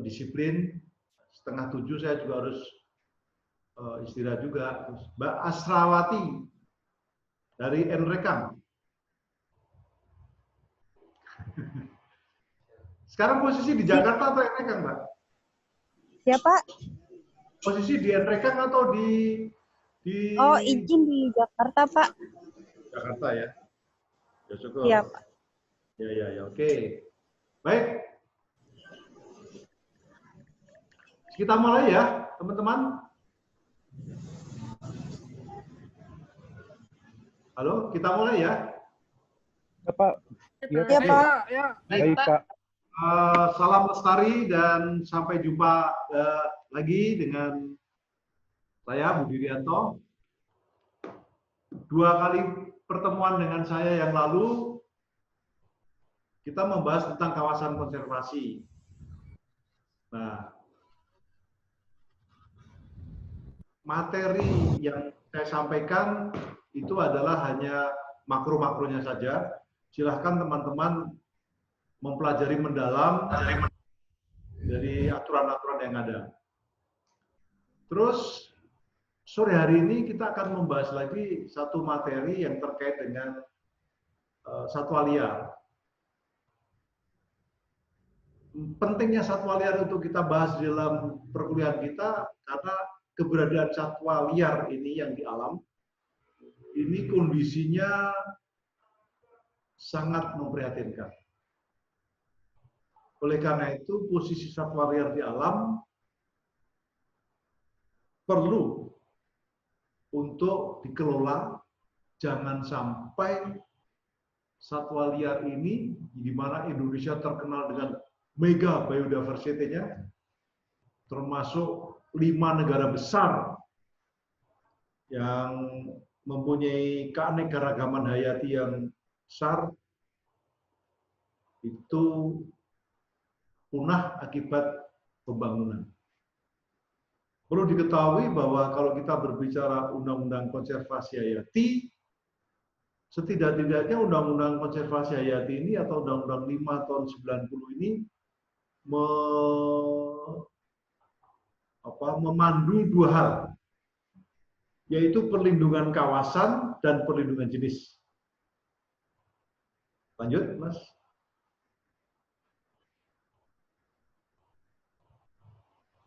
disiplin. 6:30 saya juga harus istirahat juga. Terus Mbak Asrawati dari Nrekang. Sekarang posisi di Jakarta atau Nrekang, Mbak? Siapa? Posisi di Nrekang atau di Oh, izin di Jakarta, Pak. Jakarta ya. Ya syukur. Iya, Pak. Ya, oke. Baik. Kita mulai ya, teman-teman. Halo, kita mulai ya. Ya, Pak. Ya, Pak. Ya. Baik, Pak. Salam lestari dan sampai jumpa lagi dengan saya Budi Rianto. 2 kali pertemuan dengan saya yang lalu kita membahas tentang kawasan konservasi. Nah, materi yang saya sampaikan itu adalah hanya makro-makronya saja. Silahkan teman-teman mempelajari mendalam dari aturan-aturan yang ada. Terus sore hari ini kita akan membahas lagi satu materi yang terkait dengan satwa liar. Pentingnya satwa liar untuk kita bahas di dalam perkuliahan kita karena keberadaan satwa liar ini yang di alam ini kondisinya sangat memprihatinkan. Oleh karena itu, posisi satwa liar di alam perlu untuk dikelola. Jangan sampai satwa liar ini, di mana Indonesia terkenal dengan mega biodiversity-nya, termasuk 5 negara besar yang mempunyai keanekaragaman hayati yang besar, itu punah akibat pembangunan. Perlu diketahui bahwa kalau kita berbicara Undang-Undang Konservasi Hayati, setidak-tidaknya Undang-Undang Konservasi Hayati ini atau Undang-Undang 5 tahun 90 ini memandu 2 hal, yaitu perlindungan kawasan dan perlindungan jenis. Lanjut, Mas.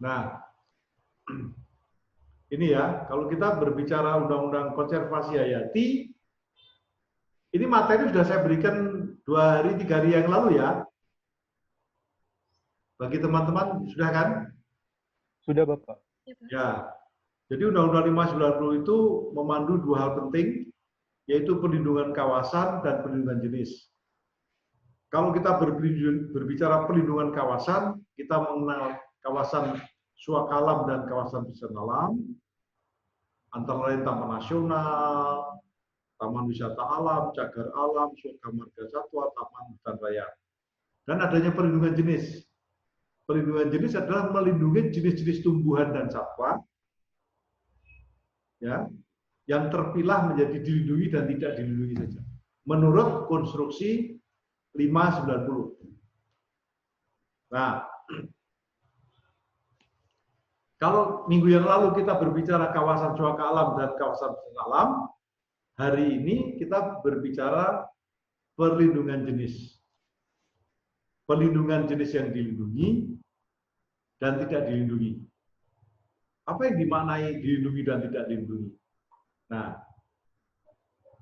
Nah, ini ya, kalau kita berbicara Undang-Undang Konservasi Hayati, ini materi sudah saya berikan 2 hari, 3 hari yang lalu ya. Bagi teman-teman, sudah kan? Sudah, Bapak. Ya, jadi Undang-Undang 590 itu memandu 2 hal penting, yaitu perlindungan kawasan dan perlindungan jenis. Kalau kita berbicara perlindungan kawasan, kita mengenal kawasan suaka alam dan kawasan wisata alam, antara lain Taman Nasional, Taman Wisata Alam, Cagar Alam, Suaka Marga Satwa, Taman Hutan Raya. Dan adanya perlindungan jenis. Perlindungan jenis adalah melindungi jenis-jenis tumbuhan dan satwa ya, yang terpilah menjadi dilindungi dan tidak dilindungi saja. Menurut konstruksi 590. Nah, kalau minggu yang lalu kita berbicara kawasan suaka alam dan kawasan wisata alam, hari ini kita berbicara perlindungan jenis. Perlindungan jenis yang dilindungi dan tidak dilindungi. Apa yang dimaknai dilindungi dan tidak dilindungi? Nah,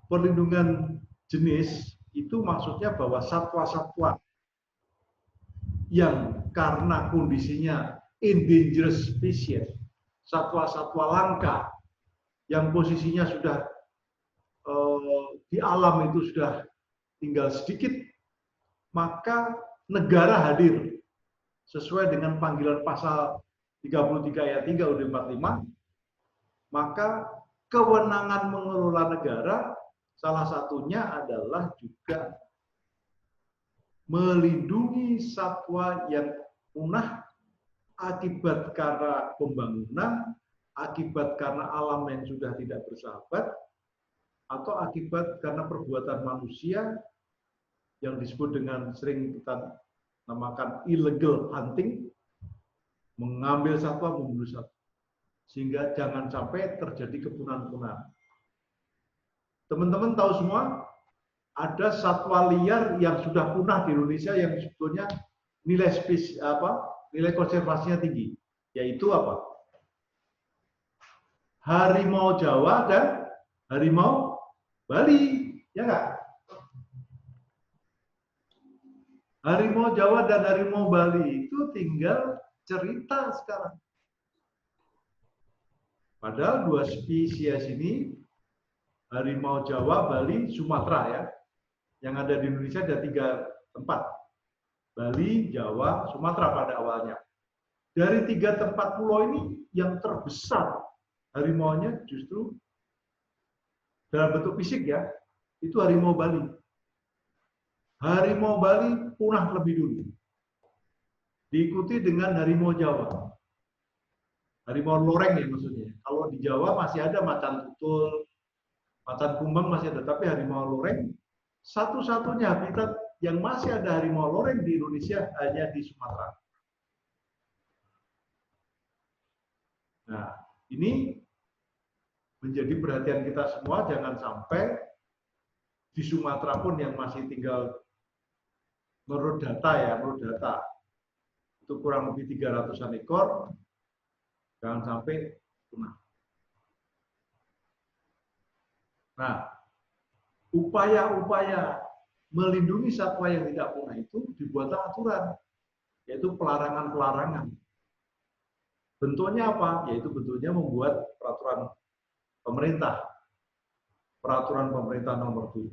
perlindungan jenis itu maksudnya bahwa satwa-satwa yang karena kondisinya endangered species, satwa-satwa langka yang posisinya sudah di alam itu sudah tinggal sedikit, maka negara hadir sesuai dengan panggilan pasal 33 ayat 3 UUD 45, maka kewenangan mengelola negara salah satunya adalah juga melindungi satwa yang punah akibat karena pembangunan, akibat karena alam yang sudah tidak bersahabat, atau akibat karena perbuatan manusia yang disebut dengan sering kita namakan illegal hunting, mengambil satwa, membunuh satwa. Sehingga jangan sampai terjadi kepunahan-kepunahan. Teman-teman tahu semua, ada satwa liar yang sudah punah di Indonesia yang sebetulnya nilai konservasinya tinggi, yaitu apa? Harimau Jawa dan harimau Bali, ya nggak? Harimau Jawa dan harimau Bali itu tinggal cerita sekarang. Padahal dua spesies ini, harimau Jawa, Bali, Sumatera ya, yang ada di Indonesia ada 3 tempat. Bali, Jawa, Sumatera pada awalnya. Dari 3 tempat pulau ini, yang terbesar harimaunya justru dalam bentuk fisik ya, itu harimau Bali. Harimau Bali punah lebih dulu. Diikuti dengan harimau Jawa. Harimau loreng ya maksudnya. Kalau di Jawa masih ada macan tutul, macan kumbang masih ada, tapi harimau loreng satu-satunya habitat yang masih ada harimau loreng di Indonesia hanya di Sumatera. Nah, ini menjadi perhatian kita semua, jangan sampai di Sumatera pun yang masih tinggal menurut data itu kurang lebih 300-an ekor, jangan sampai punah. Nah, upaya-upaya melindungi satwa yang tidak punah itu dibuatlah aturan, yaitu pelarangan-pelarangan. Bentuknya apa? Yaitu bentuknya membuat peraturan pemerintah. Peraturan pemerintah nomor 7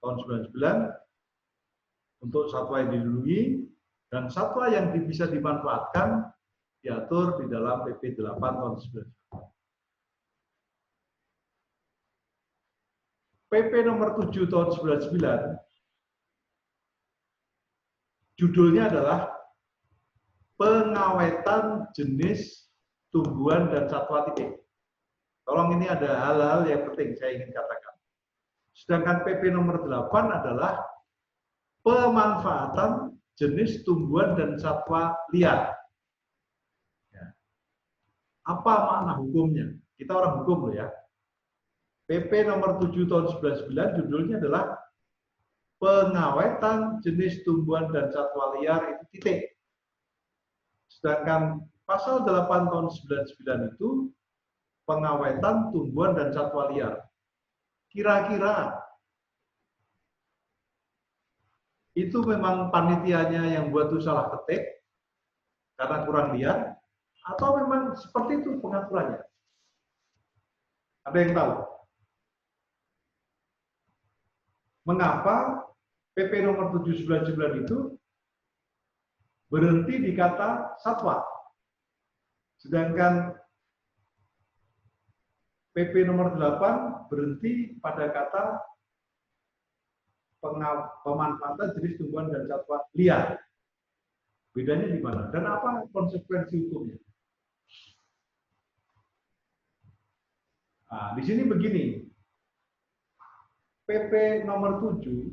tahun 99 untuk satwa yang dilindungi dan satwa yang bisa dimanfaatkan diatur di dalam PP 8 tahun 99. PP nomor 7 tahun 99 judulnya adalah pengawetan jenis tumbuhan dan satwa titik. Tolong, ini ada hal-hal yang penting saya ingin katakan. Sedangkan PP nomor 8 adalah pemanfaatan jenis tumbuhan dan satwa liar. Ya. Apa makna hukumnya? Kita orang hukum loh ya. PP nomor 7 tahun 99 judulnya adalah pengawetan jenis tumbuhan dan satwa liar itu titik. Sedangkan pasal 8 tahun 99 itu pengawetan tumbuhan dan satwa liar. Kira-kira itu memang panitianya yang buat itu salah ketik karena kurang liar, atau memang seperti itu pengaturannya? Ada yang tahu? Mengapa PP nomor 799 itu berhenti di kata satwa, sedangkan PP nomor 8 berhenti pada kata pemanfaatan jenis tumbuhan dan satwa liar? Bedanya di mana? Dan apa konsekuensi hukumnya? Nah, di sini begini. PP nomor 7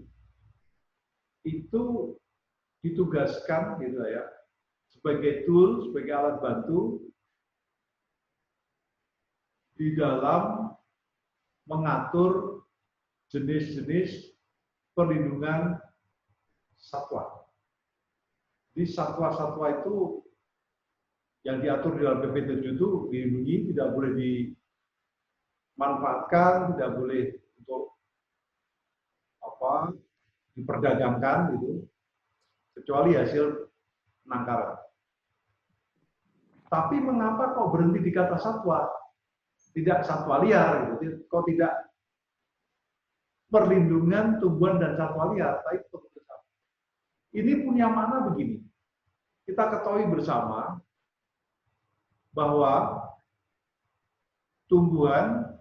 itu ditugaskan gitu ya, sebagai tool, sebagai alat bantu di dalam mengatur jenis-jenis perlindungan satwa. Di satwa-satwa itu yang diatur di dalam PP 7 itu dilindungi, tidak boleh dimanfaatkan, tidak boleh untuk diperdagangkan gitu, kecuali hasil penangkaran. Tapi mengapa kok berhenti di kata satwa? Tidak satwa liar gitu. Kok tidak perlindungan tumbuhan dan satwa liar? Ini punya makna begini. Kita ketahui bersama bahwa tumbuhan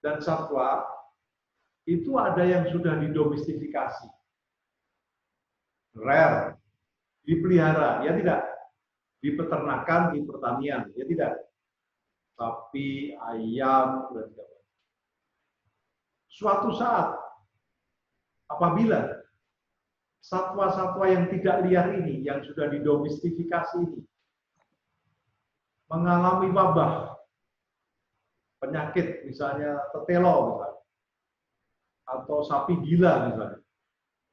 dan satwa itu ada yang sudah didomestifikasi, rare, dipelihara, ya tidak, di peternakan, di pertanian, ya tidak, sapi, ayam, dan sebagainya. Suatu saat, apabila satwa-satwa yang tidak liar ini, yang sudah didomestifikasi ini, mengalami wabah, penyakit, misalnya tetelo, misalnya, atau sapi gila, misalnya,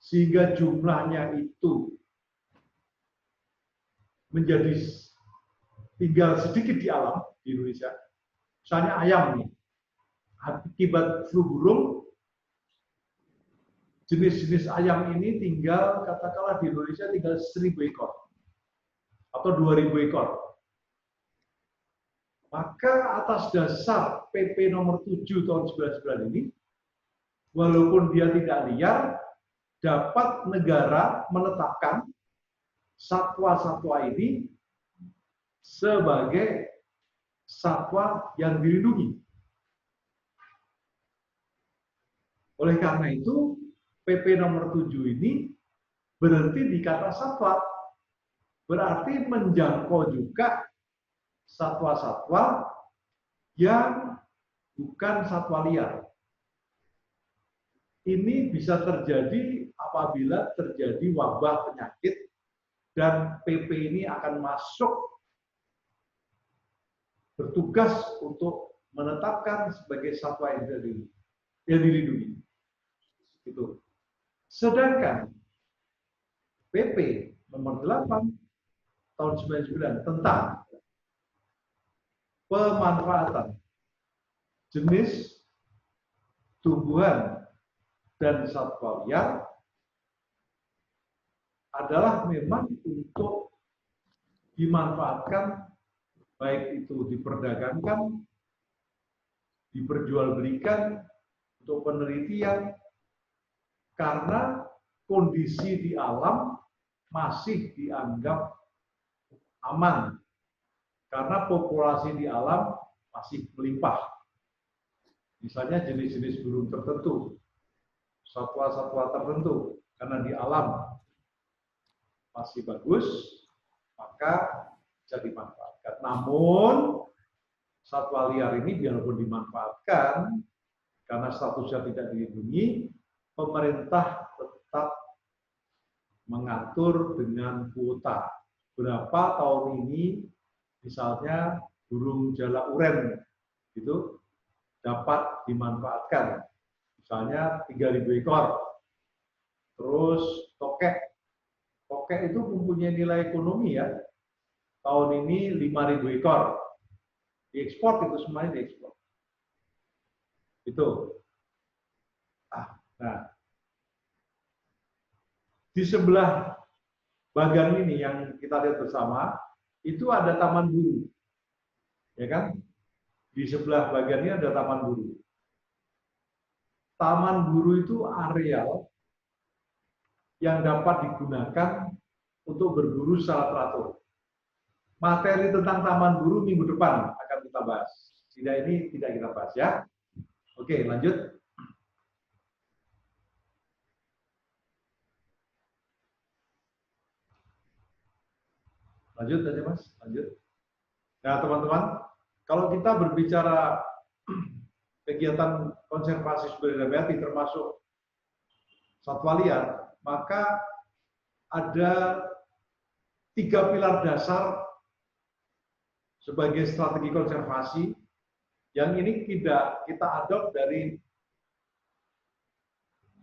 sehingga jumlahnya itu menjadi tinggal sedikit di alam di Indonesia, misalnya ayam nih, akibat flu burung, jenis-jenis ayam ini tinggal, katakanlah di Indonesia tinggal 1.000 ekor atau 2.000 ekor. Maka atas dasar PP nomor 7 tahun 99 ini, walaupun dia tidak liar, dapat negara menetapkan satwa-satwa ini sebagai satwa yang dilindungi. Oleh karena itu, PP nomor 7 ini berhenti di kata satwa. Berarti menjangkau juga satwa-satwa yang bukan satwa liar. Ini bisa terjadi apabila terjadi wabah penyakit dan PP ini akan masuk bertugas untuk menetapkan sebagai satwa yang dilindungi. Itu. Sedangkan PP nomor 8 tahun 99 tentang pemanfaatan jenis tumbuhan dan satwa liar adalah memang untuk dimanfaatkan, baik itu diperdagangkan, diperjualbelikan, untuk penelitian, karena kondisi di alam masih dianggap aman, karena populasi di alam masih melimpah. Misalnya jenis-jenis burung tertentu, satwa-satwa tertentu, karena di alam masih bagus, maka bisa dimanfaatkan. Namun, satwa liar ini biarpun dimanfaatkan, karena statusnya tidak dilindungi, pemerintah tetap mengatur dengan kuota. Berapa tahun ini, misalnya burung jalak uren itu dapat dimanfaatkan, misalnya 3.000 ekor. Terus tokek itu mempunyai nilai ekonomi ya. Tahun ini 5.000 ekor. Diekspor, itu semuanya diekspor. Itu. Nah, di sebelah bagan ini yang kita lihat bersama, itu ada taman buru. Ya kan? Di sebelah bagan ini ada taman buru. Taman buru itu areal yang dapat digunakan untuk berburu secara teratur. Materi tentang taman buru minggu depan akan kita bahas. Tidak, ini tidak kita bahas ya. Oke, lanjut. Lanjut aja Mas, lanjut. Nah teman-teman, kalau kita berbicara kegiatan konservasi sumber daya hayati termasuk satwa liar, maka ada 3 pilar dasar sebagai strategi konservasi yang ini tidak kita adopt dari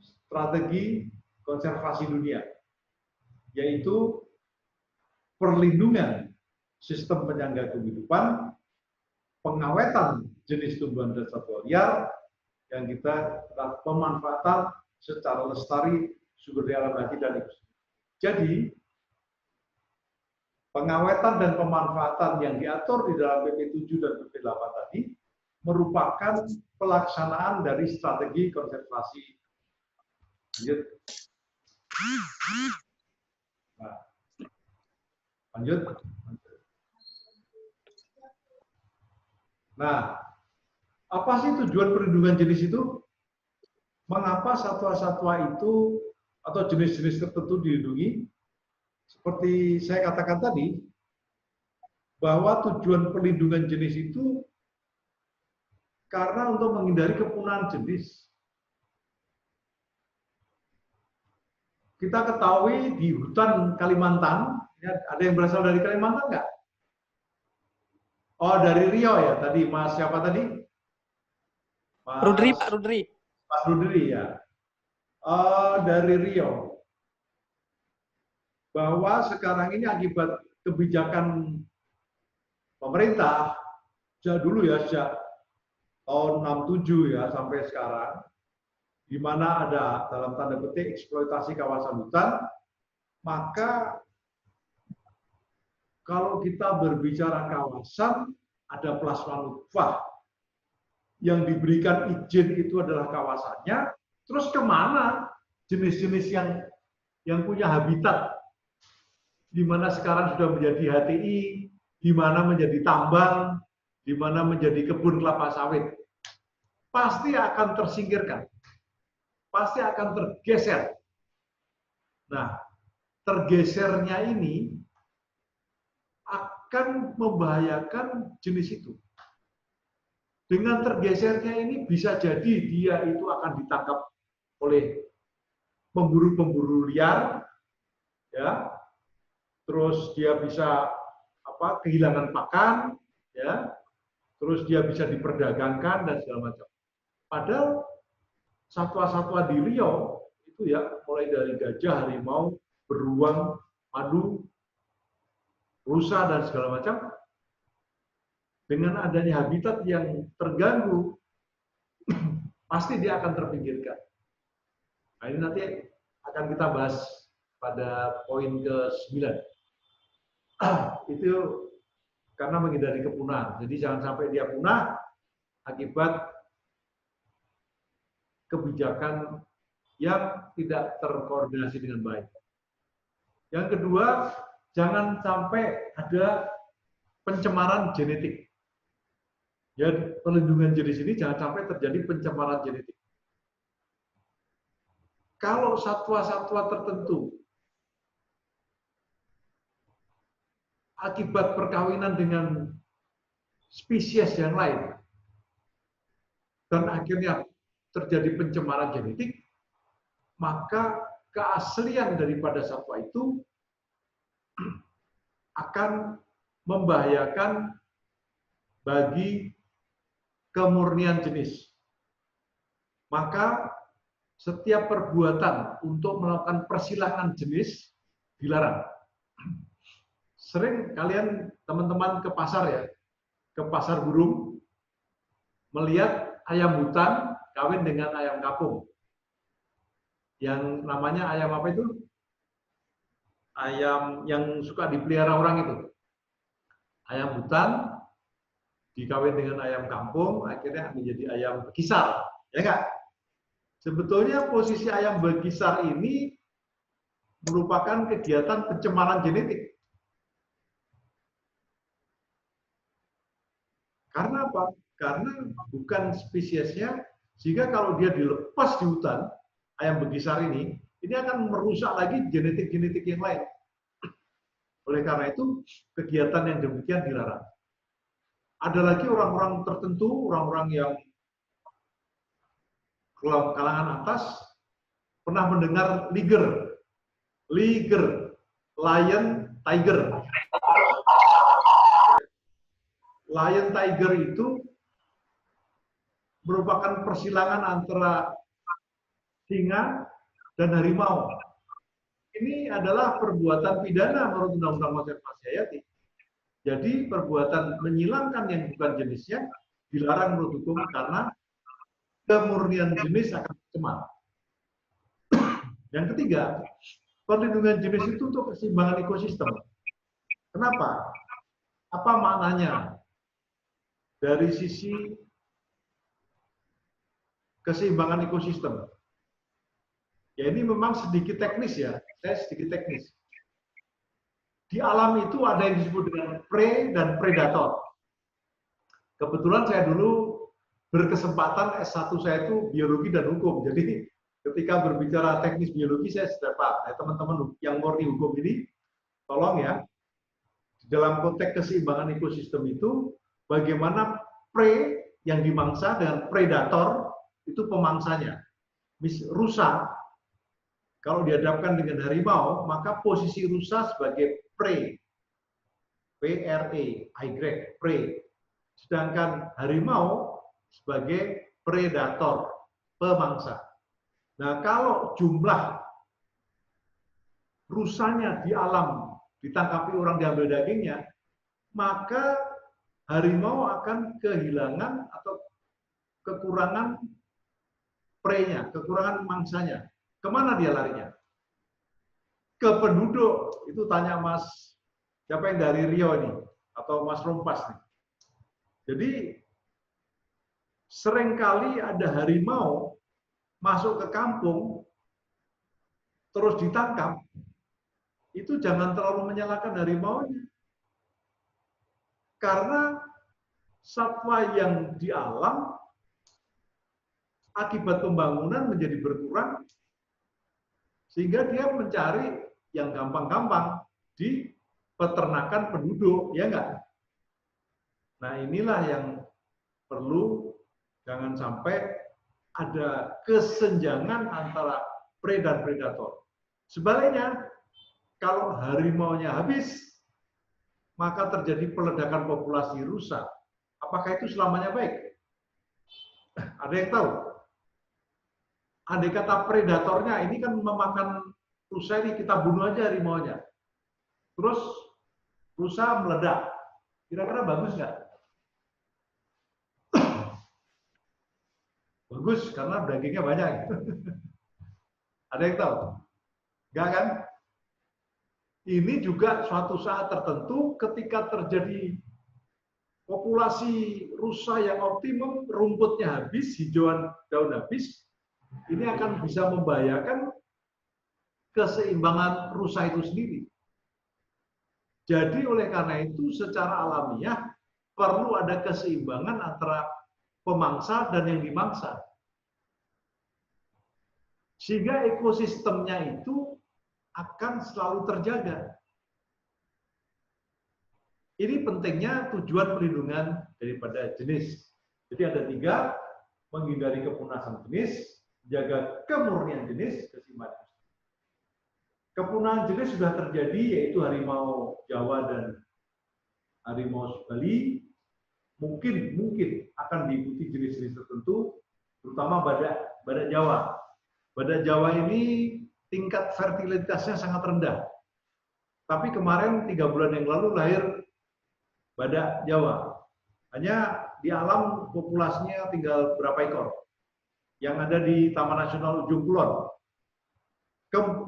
strategi konservasi dunia, yaitu perlindungan sistem penyangga kehidupan, pengawetan jenis tumbuhan dan satwa liar, yang kita pemanfaatan secara lestari sumber daya alam hayati dan ekosistem. Jadi, pengawetan dan pemanfaatan yang diatur di dalam PP 7 dan PP 8 tadi merupakan pelaksanaan dari strategi konservasi. Lanjut. Nah, lanjut. Nah, apa sih tujuan perlindungan jenis itu? Mengapa satwa-satwa itu atau jenis-jenis tertentu dilindungi? Seperti saya katakan tadi, bahwa tujuan perlindungan jenis itu karena untuk menghindari kepunahan jenis. kita ketahui di hutan Kalimantan, ya, ada yang berasal dari Kalimantan nggak? Oh, dari Riau ya tadi, Mas siapa tadi? Mas Rudri, Pak Rudri. Mas Rudri ya. Dari Riau. Bahwa sekarang ini akibat kebijakan pemerintah, sejak dulu ya, sejak tahun 67 ya sampai sekarang, di mana ada dalam tanda petik eksploitasi kawasan hutan, maka kalau kita berbicara kawasan, ada plasma nutfah. Yang diberikan izin itu adalah kawasannya, terus kemana jenis-jenis yang punya habitat, di mana sekarang sudah menjadi HTI, di mana menjadi tambang, di mana menjadi kebun kelapa sawit, pasti akan tersingkirkan, pasti akan tergeser. Nah, tergesernya ini akan membahayakan jenis itu. Dengan tergesernya ini bisa jadi dia itu akan ditangkap oleh pemburu-pemburu liar, ya. Terus dia bisa kehilangan pakan, ya. Terus dia bisa diperdagangkan dan segala macam. Padahal satwa-satwa di Riau itu ya mulai dari gajah, harimau, beruang, madu, rusa dan segala macam, dengan adanya habitat yang terganggu, pasti dia akan terpinggirkan. Nah, ini nanti akan kita bahas pada poin ke-9. Itu karena menghindari kepunahan. Jadi jangan sampai dia punah akibat kebijakan yang tidak terkoordinasi dengan baik. Yang kedua, jangan sampai ada pencemaran genetik. Ya, perlindungan jenis ini jangan sampai terjadi pencemaran genetik. Kalau satwa-satwa tertentu akibat perkawinan dengan spesies yang lain dan akhirnya terjadi pencemaran genetik, maka keaslian daripada satwa itu akan membahayakan bagi kemurnian jenis. Maka setiap perbuatan untuk melakukan persilangan jenis dilarang. Sering kalian teman-teman ke pasar ya, ke pasar burung, melihat ayam hutan kawin dengan ayam kampung. Yang namanya ayam apa itu? Ayam yang suka dipelihara orang itu. Ayam hutan dikawin dengan ayam kampung, akhirnya menjadi ayam bekisar. Ya enggak? Sebetulnya posisi ayam bekisar ini merupakan kegiatan pencemaran genetik. Karena apa? Karena bukan spesiesnya, sehingga kalau dia dilepas di hutan, ayam bekisar ini akan merusak lagi genetik-genetik yang lain. Oleh karena itu, kegiatan yang demikian dilarang. Ada lagi orang-orang tertentu, orang-orang yang kalangan atas, pernah mendengar liger, lion, tiger. Lion tiger itu merupakan persilangan antara singa dan harimau. Ini adalah perbuatan pidana menurut Undang-Undang Konservasi Hayati. Jadi perbuatan menyilangkan yang bukan jenisnya dilarang menurut hukum karena kemurnian jenis akan tercemar. Yang ketiga, perlindungan jenis itu untuk keseimbangan ekosistem. Kenapa? Apa maknanya? Dari sisi keseimbangan ekosistem. Ya ini memang sedikit teknis ya, saya sedikit teknis. Di alam itu ada yang disebut dengan prey dan predator. Kebetulan saya dulu berkesempatan S1 saya itu biologi dan hukum. Jadi ketika berbicara teknis biologi saya sudah paham. Nah, teman-teman yang murni hukum ini, tolong ya, dalam konteks keseimbangan ekosistem itu, bagaimana prey yang dimangsa dengan predator itu pemangsanya. Rusa Kalau dihadapkan dengan harimau, maka posisi rusa sebagai prey, P-R-E-Y, prey. Sedangkan harimau sebagai predator, pemangsa. Nah, kalau jumlah rusanya di alam ditangkapi orang diambil dagingnya, maka harimau akan kehilangan atau kekurangan prey-nya, kekurangan mangsanya. Kemana dia larinya? Ke penduduk. Itu tanya Mas, siapa yang dari Rio ini? Atau Mas Rompas nih. Jadi, seringkali ada harimau masuk ke kampung, terus ditangkap, itu jangan terlalu menyalahkan harimaunya. Karena satwa yang di alam, akibat pembangunan menjadi berkurang, sehingga dia mencari yang gampang-gampang di peternakan penduduk, ya enggak? Nah, inilah yang perlu jangan sampai ada kesenjangan antara prey dan predator. Sebaliknya, kalau harimaunya habis, maka terjadi peledakan populasi rusa. Apakah itu selamanya baik? Ada yang tahu? Andai kata predatornya ini kan memakan rusa ini, kita bunuh aja harimaunya. Terus rusa meledak. Kira-kira bagus nggak? Bagus, karena dagingnya banyak. Ada yang tahu? Nggak kan? Ini juga suatu saat tertentu ketika terjadi populasi rusa yang optimum, rumputnya habis, hijauan daun habis, ini akan bisa membahayakan keseimbangan rusa itu sendiri. Jadi oleh karena itu secara alamiah perlu ada keseimbangan antara pemangsa dan yang dimangsa. Sehingga ekosistemnya itu akan selalu terjaga. Ini pentingnya tujuan perlindungan daripada jenis. Jadi ada 3, menghindari kepunahan jenis, jaga kemurnian jenis, keseimbangan. Kepunahan jenis sudah terjadi, yaitu harimau Jawa dan harimau Bali. Mungkin akan diikuti jenis-jenis tertentu, terutama badak Jawa. Badak Jawa ini tingkat fertilitasnya sangat rendah. Tapi kemarin 3 bulan yang lalu lahir badak Jawa. Hanya di alam populasinya tinggal berapa ekor. Yang ada di Taman Nasional Ujung Kulon.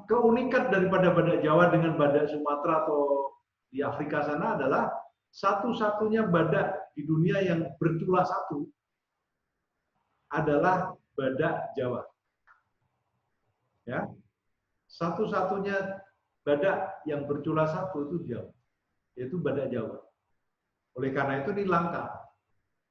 Keunikan daripada badak Jawa dengan badak Sumatera atau di Afrika sana adalah satu-satunya badak di dunia yang bercula satu adalah badak Jawa. Ya, satu-satunya badak yang bercula satu itu Jawa, yaitu badak Jawa. Oleh karena itu ini langka.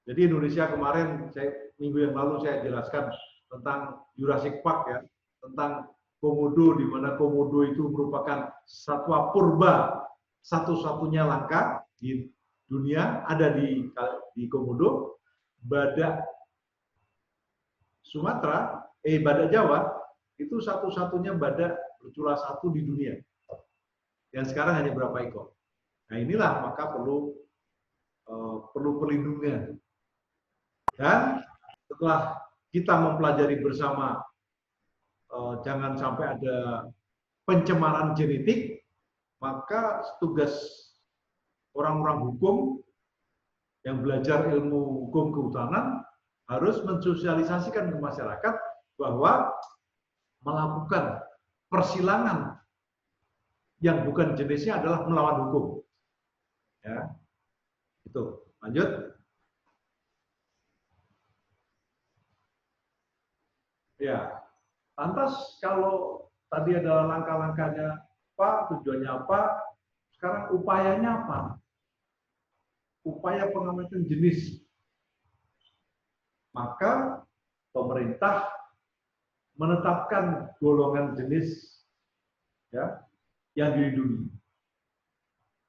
Jadi Indonesia kemarin, minggu yang lalu saya jelaskan tentang Jurassic Park ya, tentang komodo, di mana komodo itu merupakan satwa purba satu-satunya langka di dunia, ada di komodo. Badak Sumatera, badak Jawa itu satu-satunya badak bercula satu di dunia. Yang sekarang hanya berapa ekor. Nah inilah maka perlu perlindungan. Dan setelah kita mempelajari bersama jangan sampai ada pencemaran genetik, maka tugas orang-orang hukum yang belajar ilmu hukum kehutanan harus mensosialisasikan ke masyarakat bahwa melakukan persilangan yang bukan jenisnya adalah melawan hukum. Ya, itu. Lanjut. Ya, lantas kalau tadi adalah langkah-langkahnya apa, tujuannya apa, sekarang upayanya apa? Upaya pengamatan jenis. Maka pemerintah menetapkan golongan jenis ya yang dilindungi,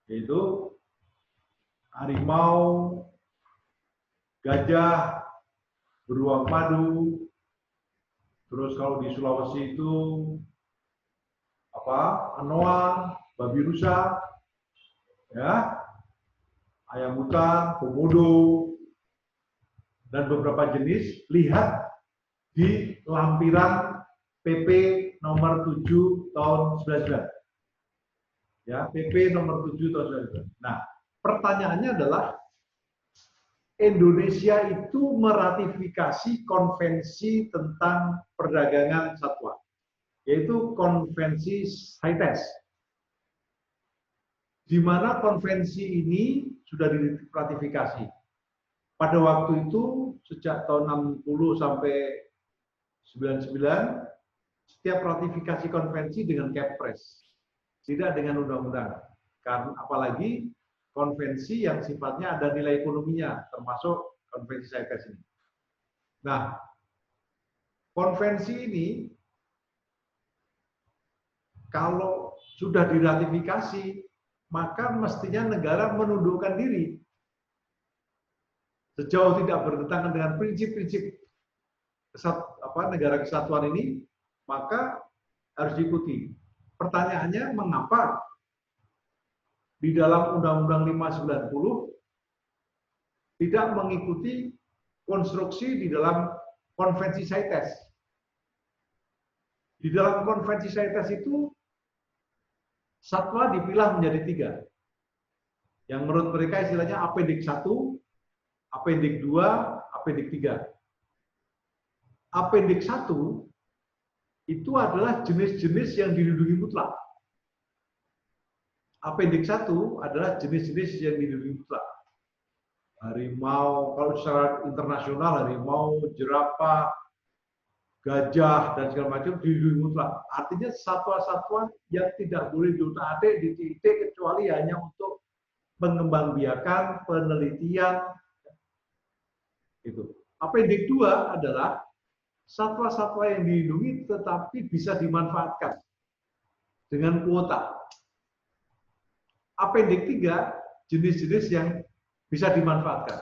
yaitu harimau, gajah, beruang madu. Terus kalau di Sulawesi itu anoa, babi rusa, ya, ayam hutan, komodo, dan beberapa jenis, lihat di lampiran PP nomor 7 tahun 99. Ya, PP nomor 7 tahun 99. Nah, pertanyaannya adalah Indonesia itu meratifikasi konvensi tentang perdagangan satwa, yaitu konvensi CITES. Di mana konvensi ini sudah diratifikasi. Pada waktu itu, sejak tahun 60 sampai 99, setiap ratifikasi konvensi dengan Kepres, tidak dengan undang-undang. Karena apalagi konvensi yang sifatnya ada nilai ekonominya, termasuk konvensi CITES ini. Nah, konvensi ini kalau sudah diratifikasi, maka mestinya negara menundukkan diri. Sejauh tidak bertentangan dengan prinsip-prinsip negara kesatuan ini, maka harus diikuti. Pertanyaannya, mengapa di dalam Undang-Undang 590 tidak mengikuti konstruksi di dalam konvensi CITES? Di dalam konvensi CITES itu satwa dipilah menjadi 3. Yang menurut mereka istilahnya Apendik 1, Apendik 2, Apendik 3. Apendik 1 itu adalah jenis-jenis yang dilindungi mutlak. Apendik 1 adalah jenis-jenis yang dilindungi mutlak. Harimau, kalau secara internasional, harimau, jerapah, gajah, dan segala macam dilindungi mutlak. Artinya satwa-satwa yang tidak boleh diutak-atik, dititik, kecuali hanya untuk pengembangbiakan, penelitian. Itu. Apendik 2 adalah satwa-satwa yang dilindungi tetapi bisa dimanfaatkan dengan kuota. Apendik 3, jenis-jenis yang bisa dimanfaatkan.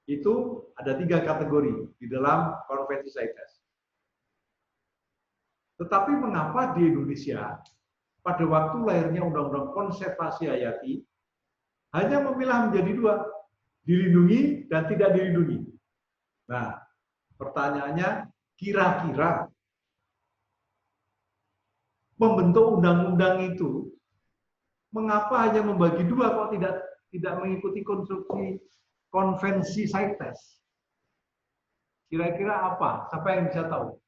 Itu ada 3 kategori di dalam konvensi CITES. Tetapi mengapa di Indonesia pada waktu lahirnya Undang-Undang Konservasi Hayati hanya memilah menjadi 2, dilindungi dan tidak dilindungi? Nah, pertanyaannya, kira-kira membentuk undang-undang itu mengapa hanya membagi 2 kok tidak mengikuti konstruksi konvensi CITES? Kira-kira apa? Siapa yang bisa tahu?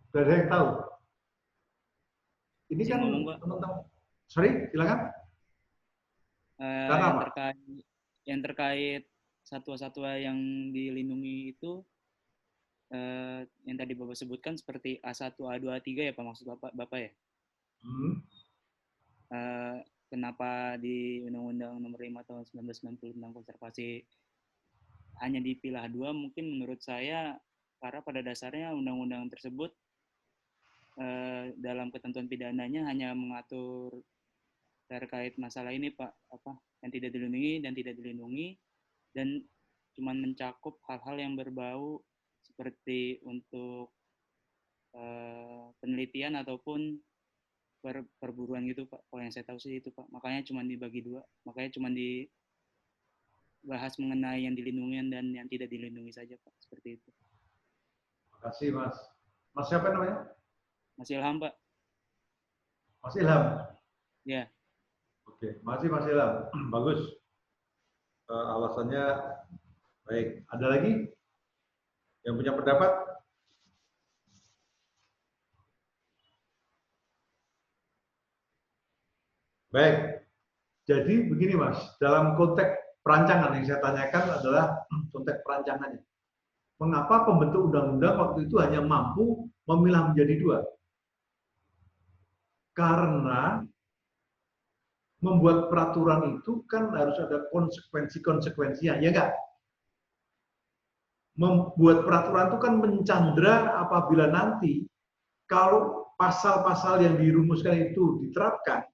Sudah ada yang tahu? Ini kan teman-teman. Sorry, silakan. Yang terkait satwa-satwa yang dilindungi itu yang tadi Bapak sebutkan seperti A1, A2, A3 ya Pak, maksud Bapak ya? Kenapa di Undang-Undang Nomor 5 Tahun 1990 tentang konservasi hanya dipilah 2? Mungkin menurut saya karena pada dasarnya undang-undang tersebut dalam ketentuan pidananya hanya mengatur terkait masalah ini Pak, yang tidak dilindungi dan tidak dilindungi, dan cuma mencakup hal-hal yang berbau seperti untuk penelitian ataupun perburuan gitu Pak. Kalau yang saya tahu sih itu Pak. Makanya cuma dibagi 2. Makanya cuma dibahas mengenai yang dilindungi dan yang tidak dilindungi saja Pak. Seperti itu. Terima kasih Mas. Mas siapa namanya? Mas Ilham Pak. Mas Ilham? Ya. Oke, masih Mas Ilham. Bagus. Alasannya baik. Ada lagi yang punya pendapat? Baik. Jadi begini Mas, dalam konteks perancangan yang saya tanyakan adalah konteks perancangannya. Mengapa pembentuk undang-undang waktu itu hanya mampu memilah menjadi 2? Karena membuat peraturan itu kan harus ada konsekuensi-konsekuensinya, ya enggak? Membuat peraturan itu kan mencandra apabila nanti kalau pasal-pasal yang dirumuskan itu diterapkan,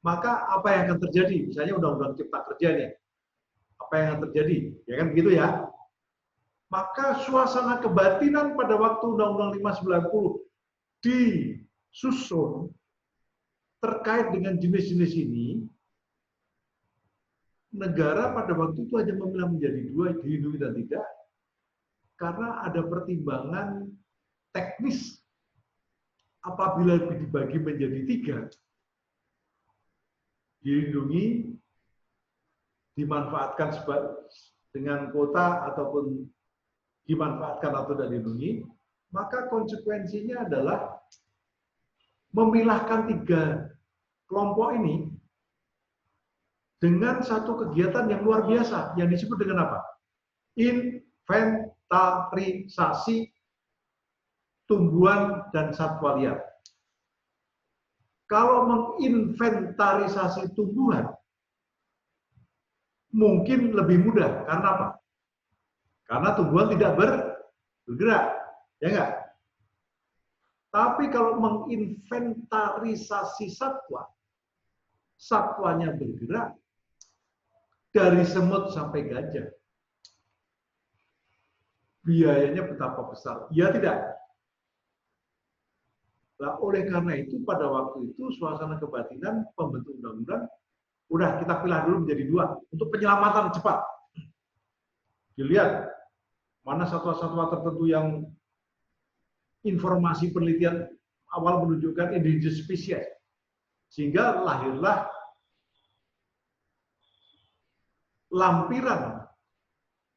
maka apa yang akan terjadi? Misalnya Undang-Undang Cipta Kerja nih, apa yang akan terjadi? Ya kan begitu ya? Maka suasana kebatinan pada waktu Undang-Undang 590 disusun terkait dengan jenis-jenis ini, negara pada waktu itu hanya memilah menjadi dua, dilindungi dan tidak, karena ada pertimbangan teknis. Apabila dibagi menjadi tiga, dilindungi, dimanfaatkan dengan kuota ataupun dimanfaatkan atau tidak dilindungi, maka konsekuensinya adalah memilahkan tiga kelompok ini dengan satu kegiatan yang luar biasa yang disebut dengan apa? Inventarisasi tumbuhan dan satwa liar. Kalau menginventarisasi tumbuhan mungkin lebih mudah. Karena apa? Karena tumbuhan tidak bergerak, ya enggak? Tapi kalau menginventarisasi satwa, satwanya bergerak dari semut sampai gajah. Biayanya betapa besar. Ya tidak? Nah, oleh karena itu pada waktu itu suasana kebatinan pembentuk undang-undang udah kita pilih dulu menjadi dua untuk penyelamatan cepat. Dilihat mana satwa-satwa tertentu yang informasi penelitian awal menunjukkan endangered species, sehingga lahirlah lampiran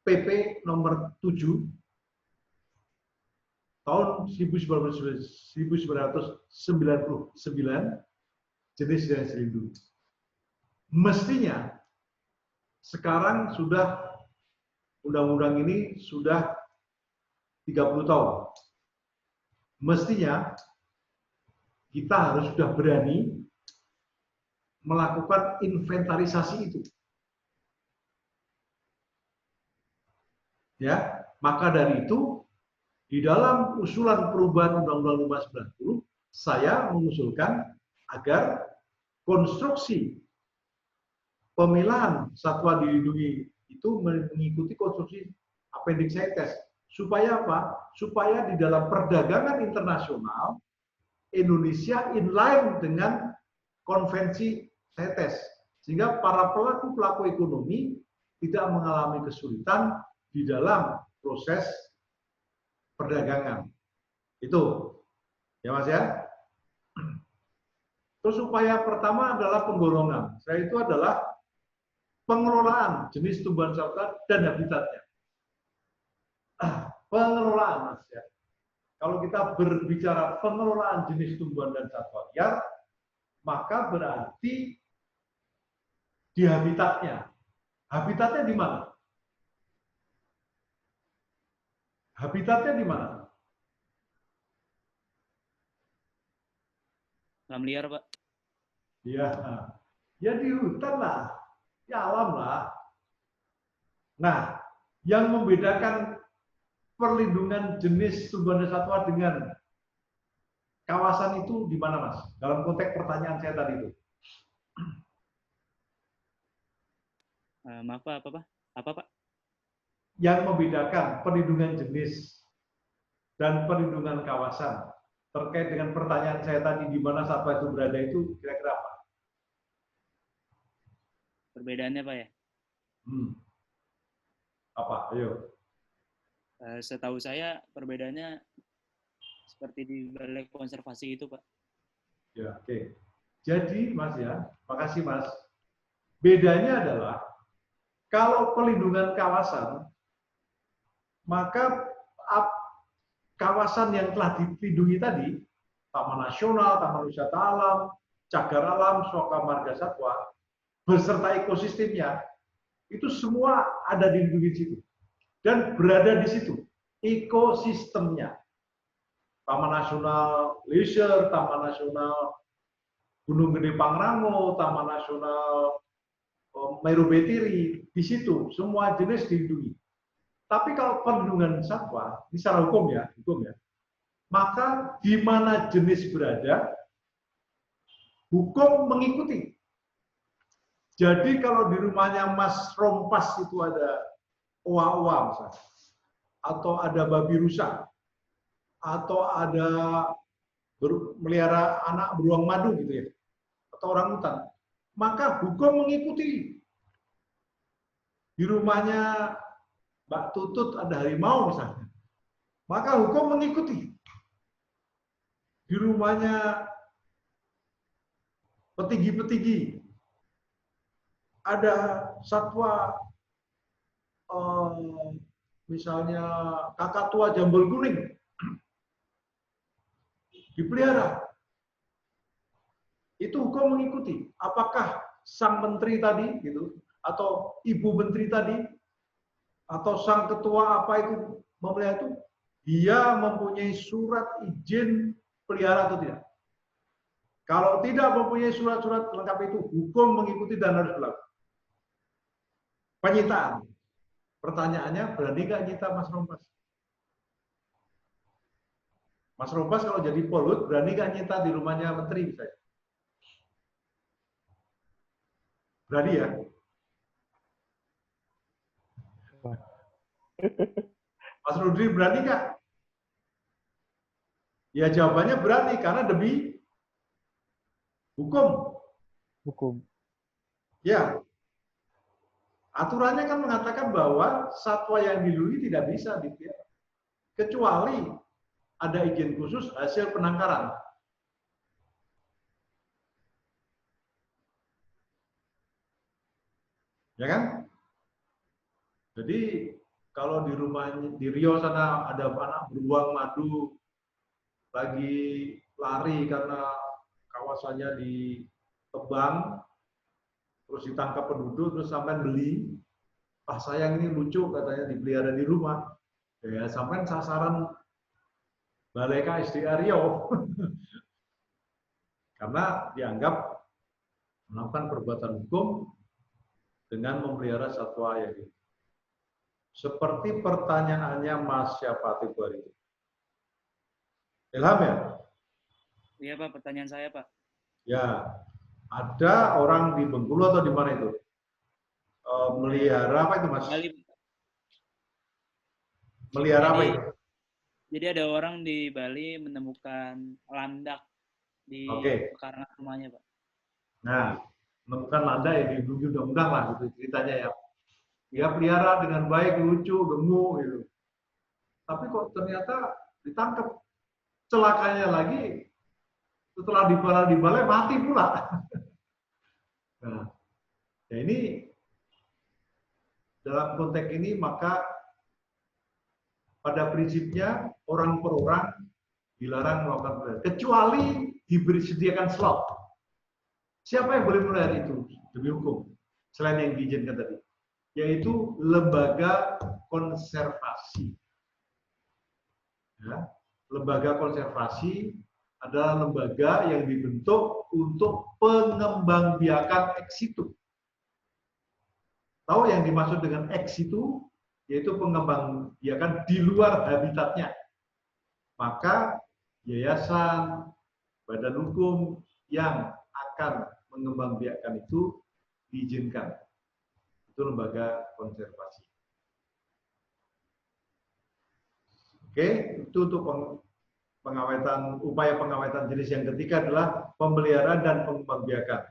PP nomor 7 tahun 1999 jenis-jenis dilindungi. Mestinya sekarang sudah undang-undang ini sudah 30 tahun. Mestinya kita harus sudah berani melakukan inventarisasi itu. Ya, maka dari itu di dalam usulan perubahan Undang-Undang 590 saya mengusulkan agar konstruksi pemilahan satwa dilindungi itu mengikuti konstruksi appendix CITES. Supaya apa? Supaya di dalam perdagangan internasional Indonesia inline dengan konvensi CITES, sehingga para pelaku-pelaku ekonomi tidak mengalami kesulitan di dalam proses perdagangan. Itu ya Mas ya. Terus upaya pertama adalah penggorongan. Saya itu adalah pengelolaan jenis tumbuhan satwa dan habitatnya. Pengelolaan Mas ya. Kalau kita berbicara pengelolaan jenis tumbuhan dan satwa liar, maka berarti di habitatnya. Habitatnya di mana? Habitatnya di mana? Alam liar, Pak. Ya, ya di hutan lah, di alam lah. Nah, yang membedakan perlindungan jenis tumbuhan dan satwa dengan kawasan itu di mana, Mas? Dalam konteks pertanyaan saya tadi itu. Maaf, Pak, apa, Pak? Yang membedakan perlindungan jenis dan perlindungan kawasan terkait dengan pertanyaan saya tadi di mana satwa itu berada itu kira-kira apa? Perbedaannya, Pak ya? Apa? Ayo. Setahu saya perbedaannya seperti di balai konservasi itu, Pak. Ya, oke. Jadi, Mas ya, makasih Mas. Bedanya adalah kalau perlindungan kawasan, maka kawasan yang telah dilindungi tadi, Taman Nasional, Taman Wisata Alam, Cagar Alam, Suaka Marga Satwa, beserta ekosistemnya, itu semua ada dilindungi di situ. Dan berada di situ, ekosistemnya. Taman Nasional Leisure, Taman Nasional Gunung Gede Pangrango, Taman Nasional Meru Betiri, di situ semua jenis dilindungi. Tapi kalau perlindungan satwa, ini secara hukum ya, maka di mana jenis berada, hukum mengikuti. Jadi kalau di rumahnya Mas Rompas itu ada owa-owa misalnya, atau ada babi rusa, atau ada melihara anak beruang madu gitu ya, atau orangutan, maka hukum mengikuti. Di rumahnya Mbak Tutut ada harimau misalnya, maka hukum mengikuti. Di rumahnya petinggi-petinggi ada satwa, misalnya kakak tua jambul kuning, dipelihara. Itu hukum mengikuti. Apakah sang menteri tadi, gitu, atau ibu menteri tadi, atau sang ketua apa itu memelihara itu, dia mempunyai surat izin pelihara atau tidak? Kalau tidak mempunyai surat-surat lengkap itu, hukum mengikuti dan harus berlaku. Penyitaan. Pertanyaannya, berani nggak nyita Mas Rompas? Mas Rompas kalau jadi Polhut, berani nggak nyita di rumahnya menteri misalnya? Berani ya? Mas Rudri berani nggak? Ya jawabannya berani, karena demi hukum. Hukum. Ya. Aturannya kan mengatakan bahwa satwa yang dilindungi tidak bisa dipelihara, kecuali ada izin khusus hasil penangkaran. Ya kan? Jadi kalau di rumah di Riau sana ada anak beruang madu lagi lari karena kawasannya ditebang, terus ditangkap penduduk, terus sampai beli, sayang ini lucu katanya dipelihara di rumah, ya sampai sasaran Balai KSDA Riau karena dianggap melakukan perbuatan hukum dengan memelihara satwa yang itu. Seperti pertanyaannya Mas Syafati itu. Ilham ya? Iya Pak, pertanyaan saya Pak. Ya, ada orang di Bengkulu atau di mana itu? Melihara apa itu Mas? Bali. Melihara apa itu? Jadi ada orang di Bali menemukan landak di pekarangan rumahnya Pak. Nah, menemukan landak yang dilindungi undang-undang lah gitu ceritanya ya. Dia pelihara dengan baik, lucu, gemuk gitu. Tapi kok ternyata ditangkap. Celakanya lagi setelah dibalai mati pula. Nah, ya ini dalam konteks ini maka pada prinsipnya orang per orang dilarang melakukan pelihara, kecuali disediakan slot. Siapa yang boleh melihara itu demi hukum selain yang diizinkan tadi, yaitu lembaga konservasi. Ya, lembaga konservasi adalah lembaga yang dibentuk untuk pengembangbiakan ex situ. Tahu yang dimaksud dengan ex situ? Yaitu pengembangbiakan di luar habitatnya. Maka yayasan, badan hukum yang akan mengembangbiakan itu diizinkan. Itu lembaga konservasi. Oke, itu untuk pengawetan, upaya pengawetan jenis yang ketiga adalah pemeliharaan dan pengembangbiakan.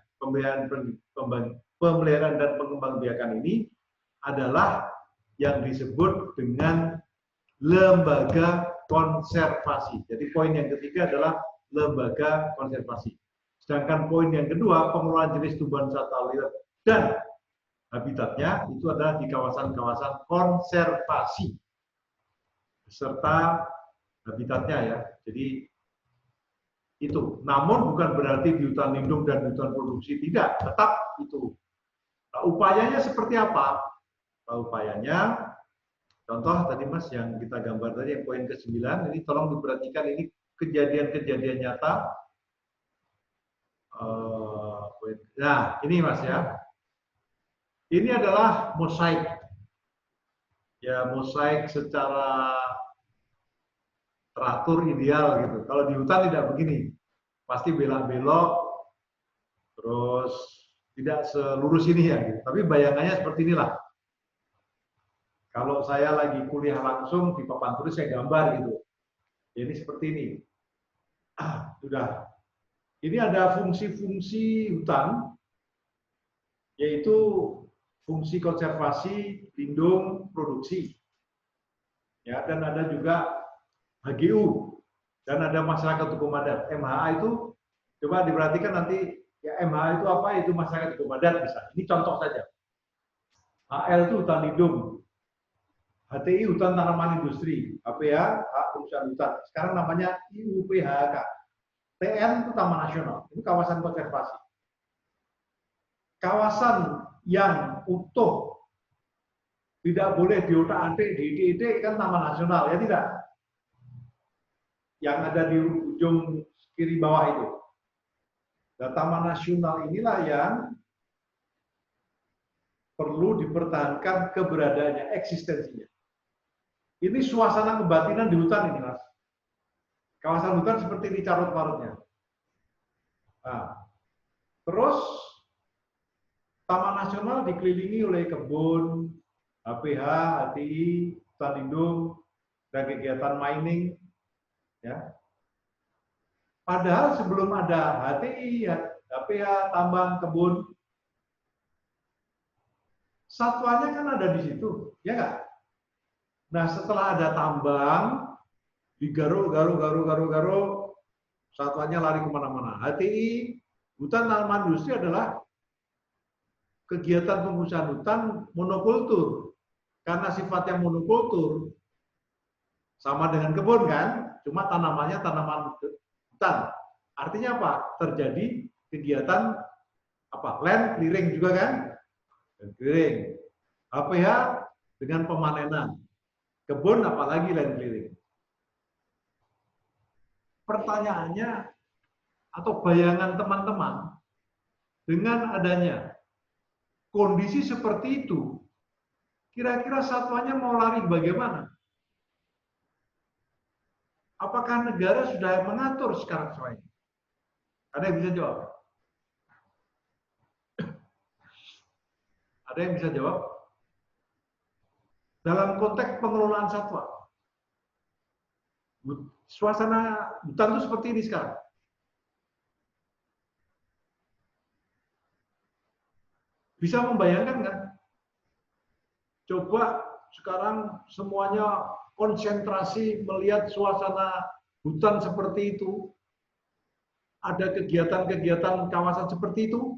Pemeliharaan dan pengembangbiakan ini adalah yang disebut dengan lembaga konservasi. Jadi poin yang ketiga adalah lembaga konservasi. Sedangkan poin yang kedua, pengelolaan jenis tumbuhan satwa liar dan habitatnya itu adalah di kawasan-kawasan konservasi beserta habitatnya ya. Jadi itu. Namun bukan berarti di hutan lindung dan hutan produksi, tidak. Tetap itu. Nah, upayanya seperti apa? Nah, upayanya, contoh tadi Mas yang kita gambar tadi yang poin ke-9, ini tolong diperhatikan, ini kejadian-kejadian nyata. Nah, ini Mas ya. Ini adalah mosaik. Ya, mosaik secara teratur ideal gitu. Kalau di hutan tidak begini. Pasti belok-belok, terus tidak selurus ini ya gitu. Tapi bayangannya seperti inilah. Kalau saya lagi kuliah langsung di papan tulis saya gambar gitu. Ini seperti ini. Sudah. Ini ada fungsi-fungsi hutan, yaitu fungsi konservasi, lindung, produksi. Ya, dan ada juga HGU, dan ada masyarakat hukum adat. MHA itu, coba diperhatikan nanti, ya MHA itu apa? Itu masyarakat hukum adat bisa. Ini contoh saja. HL itu hutan lindung, HTI hutan tanaman industri, HPH hak perusahaan hutan. Sekarang namanya IUPHK. TN itu Taman Nasional, itu kawasan konservasi. Kawasan yang utuh tidak boleh diotak-atik, diidik kan Taman Nasional, ya tidak? Yang ada di ujung kiri bawah itu. Nah, Taman Nasional inilah yang perlu dipertahankan keberadaannya, eksistensinya. Ini suasana kebatinan di hutan ini, Mas. Kawasan hutan seperti ini carut-marutnya. Nah, terus Taman Nasional dikelilingi oleh kebun, HPH, HTI, hutan lindung, dan kegiatan mining. Ya. Padahal sebelum ada HTI, HPH, tambang, kebun, satwanya kan ada di situ, ya nggak? Nah, setelah ada tambang, digaruk, satwanya lari kemana-mana. HTI, hutan tanaman industri adalah kegiatan pengusahaan hutan monokultur. Karena sifatnya monokultur, sama dengan kebun kan, cuma tanamannya tanaman hutan. Artinya apa? Terjadi kegiatan apa? Land clearing juga kan? Land clearing. HPH dengan pemanenan. Kebun apalagi land clearing. Pertanyaannya atau bayangan teman-teman, dengan adanya kondisi seperti itu, kira-kira satwanya mau lari bagaimana? Apakah negara sudah mengatur sekarang soal ini? Ada yang bisa jawab? Ada yang bisa jawab? Dalam konteks pengelolaan satwa, suasana hutan itu seperti ini sekarang. Bisa membayangkan kan? Coba sekarang semuanya konsentrasi melihat suasana hutan seperti itu. Ada kegiatan-kegiatan kawasan seperti itu.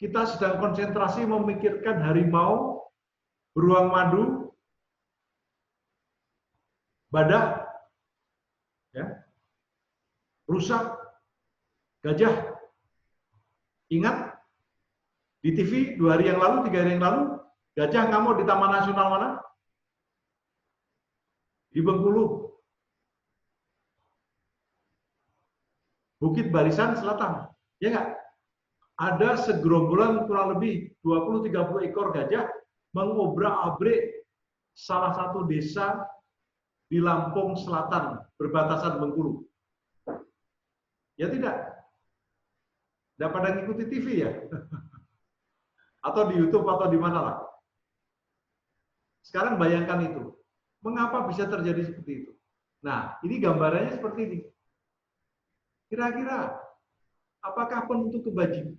Kita sedang konsentrasi memikirkan harimau, beruang madu, badak, ya, rusak, gajah. Ingat di TV 2 hari yang lalu, 3 hari yang lalu, gajah ngamuk di Taman Nasional mana? Di Bengkulu, Bukit Barisan Selatan, ya nggak? Ada segerombolan kurang lebih 20-30 ekor gajah mengobrak-abrik salah satu desa di Lampung Selatan, berbatasan Bengkulu. Ya tidak? Tidak pada ngikuti TV ya? Atau di YouTube atau di mana lah. Sekarang bayangkan itu. Mengapa bisa terjadi seperti itu? Nah, ini gambarannya seperti ini. Kira-kira apakah penentu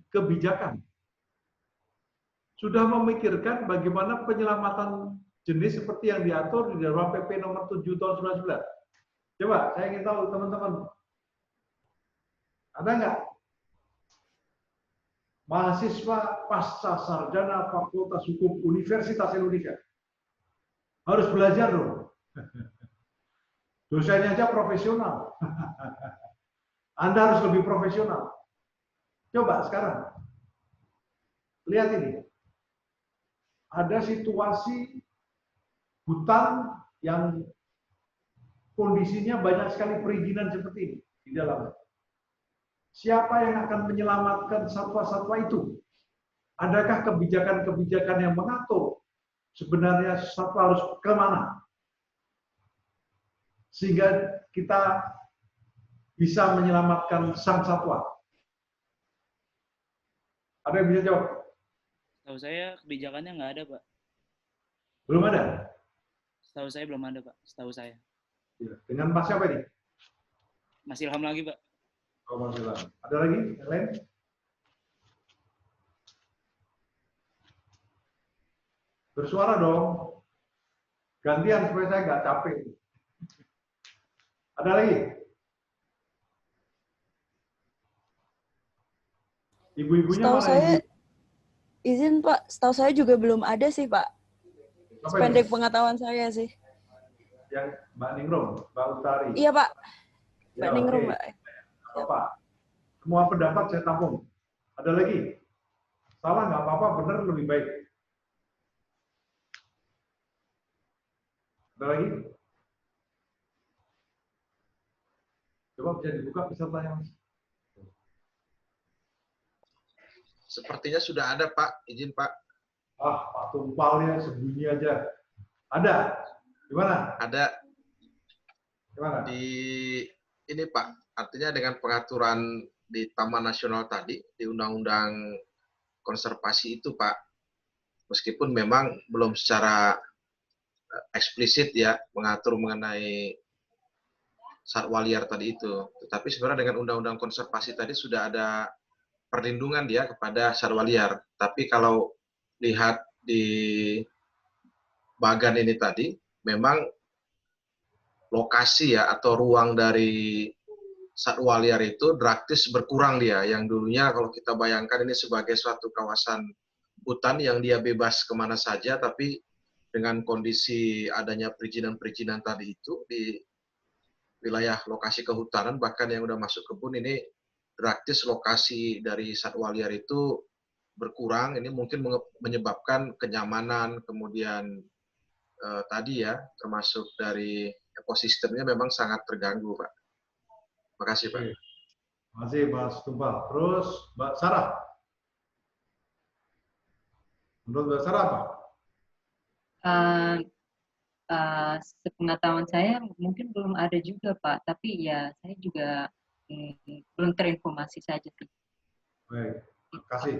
kebijakan sudah memikirkan bagaimana penyelamatan jenis seperti yang diatur di dalam PP nomor 7 tahun 19? Coba, saya ingin tahu teman-teman. Ada nggak mahasiswa pasca sarjana Fakultas Hukum Universitas Indonesia? Harus belajar dong. Dosennya aja profesional. Anda harus lebih profesional. Coba sekarang. Lihat ini. Ada situasi hutan yang kondisinya banyak sekali perizinan seperti ini di dalamnya. Siapa yang akan menyelamatkan satwa-satwa itu? Adakah kebijakan-kebijakan yang mengatur sebenarnya satwa harus kemana? Sehingga kita bisa menyelamatkan sang satwa. Ada yang bisa jawab? Tahu saya kebijakannya nggak ada, Pak. Belum ada? Setahu saya belum ada, Pak. Setahu saya. Ya. Dengan Mas siapa ini? Mas Ilham lagi, Pak. Oh, Mas Ilham. Ada lagi yang lain? Bersuara dong. Gantian supaya saya nggak capek. Ada lagi? Ibu-ibunya Setahu mana saya, ibu? izin Pak, setahu saya juga belum ada sih Pak. Apa Sependek ini? pengetahuan saya sih. Yang Mbak Ningrum, Mbak Utari. Iya Pak, Ya, Mbak Ningrum oke. Mbak. Apa? Semua pendapat saya tampung. Ada lagi? Salah nggak apa-apa, benar lebih baik. Ada lagi? Coba bisa dibuka pesertanya, Mas. Sepertinya sudah ada, Pak. Izin, Pak. Ah, Pak Tumpalnya sembunyi aja. Ada? Di mana? Ada Di mana? di ini, Pak. Artinya dengan pengaturan di Taman Nasional tadi, di Undang-Undang Konservasi itu, Pak. Meskipun memang belum secara eksplisit ya mengatur mengenai satwa liar tadi itu. Tetapi sebenarnya dengan Undang-Undang Konservasi tadi sudah ada perlindungan dia kepada satwa liar. Tapi kalau lihat di bagan ini tadi, memang lokasi ya atau ruang dari satwa liar itu drastis berkurang dia. Yang dulunya kalau kita bayangkan ini sebagai suatu kawasan hutan yang dia bebas kemana saja, tapi dengan kondisi adanya perizinan-perizinan tadi itu di wilayah lokasi kehutanan, bahkan yang udah masuk kebun ini drastis lokasi dari satwa liar itu berkurang. Ini mungkin menyebabkan kenyamanan, kemudian tadi ya, termasuk dari ekosistemnya memang sangat terganggu, Pak. Terima kasih, Pak. Terima kasih, Mas Tumpal. Terus, Mbak Sarah. Menurut Mbak Sarah apa? Sepengetahuan saya mungkin belum ada juga Pak, tapi ya saya juga belum terinformasi saja sih. Baik, terima kasih.